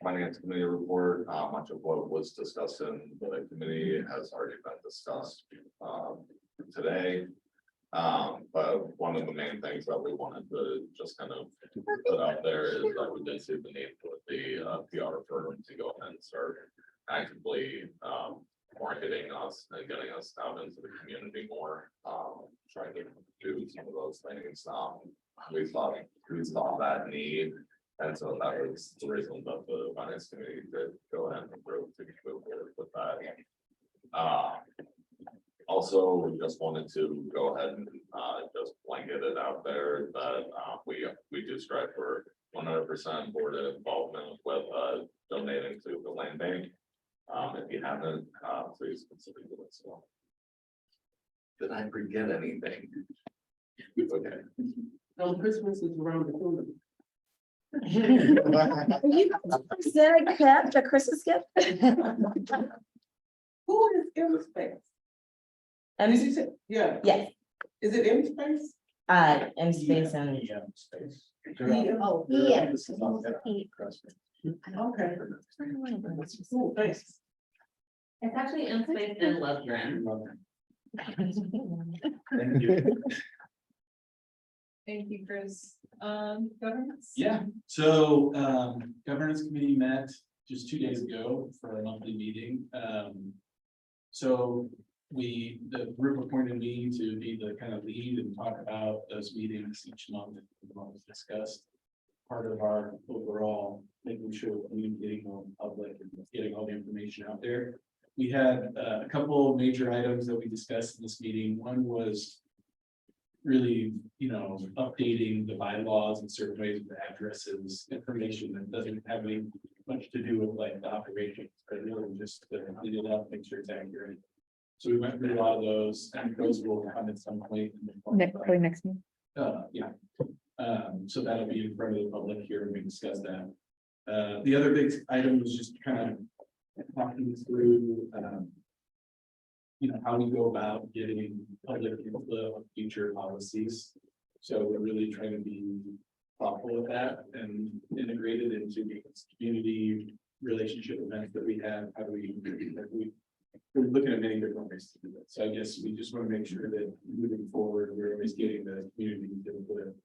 finance committee report. Much of what was discussed in the committee has already been discussed today. But one of the main things that we wanted to just kind of put out there is that we did see the need for the PR firm to go ahead and start actively marketing us and getting us out into the community more, trying to do some of those things. We saw that need, and so that was the reason that the finance committee did go ahead and move forward with that. Also, we just wanted to go ahead and just blanket it out there that we do strive for 100% board involvement with donating to the land bank. If you haven't, please consider doing so. Did I forget anything? Okay. No, Christmas is around the corner. Santa kept a Christmas gift? Who is in space? And Is it? Yeah. yes, Is it in space? in space and Oh, Yeah. okay. Cool, thanks. It's actually in space in Loveland. Thank you. Thank you, Chris. Governance? Yeah, so governance committee met just 2 days ago for a monthly meeting. So the group appointed me to be the kind of lead and talk about those meetings each month. Was discussed. Part of our overall making sure we're communicating with the public and getting all the information out there. We had a couple major items that we discussed in this meeting. One was really, updating the bylaws in certain ways with addresses, information that doesn't have any much to do with like the operations, but really just to clean it up, make sure it's accurate. So we went through a lot of those, and those will come at some point. Probably next meeting. Yeah. So that'll be in front of the public here and we discuss that. The other big item was just kind of talking through, how we go about getting public input on future policies. So we're really trying to be thoughtful with that and integrated into the community relationship events that we have. How do we're looking at many different ways to do that. So I guess we just want to make sure that moving forward, we're always getting the community input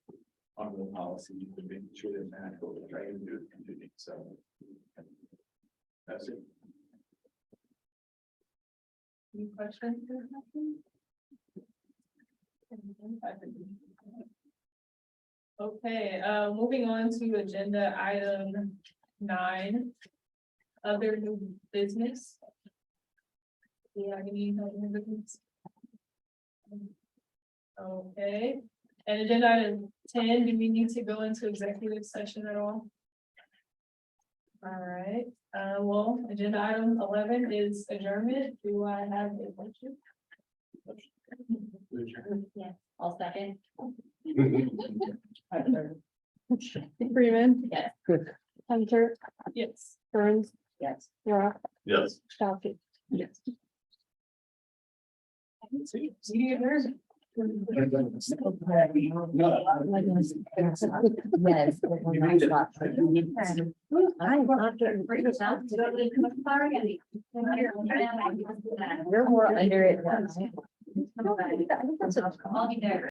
on the policy and making sure that that's what we're trying to do with the community. So that's it. Any questions? Okay, moving on to agenda item 9. Other new business. Do you have any other new business? Okay, and agenda item 10, do we need to go into executive session at all? All right, well, agenda item 11 is adjournment. Do I have a motion? Yeah, I'll second. Freeman. Yes. Hunter, Yes. Burns, Yes. Rock, Yes. Stop. Yes. See you there. Yes. You're more under it. I'll be there.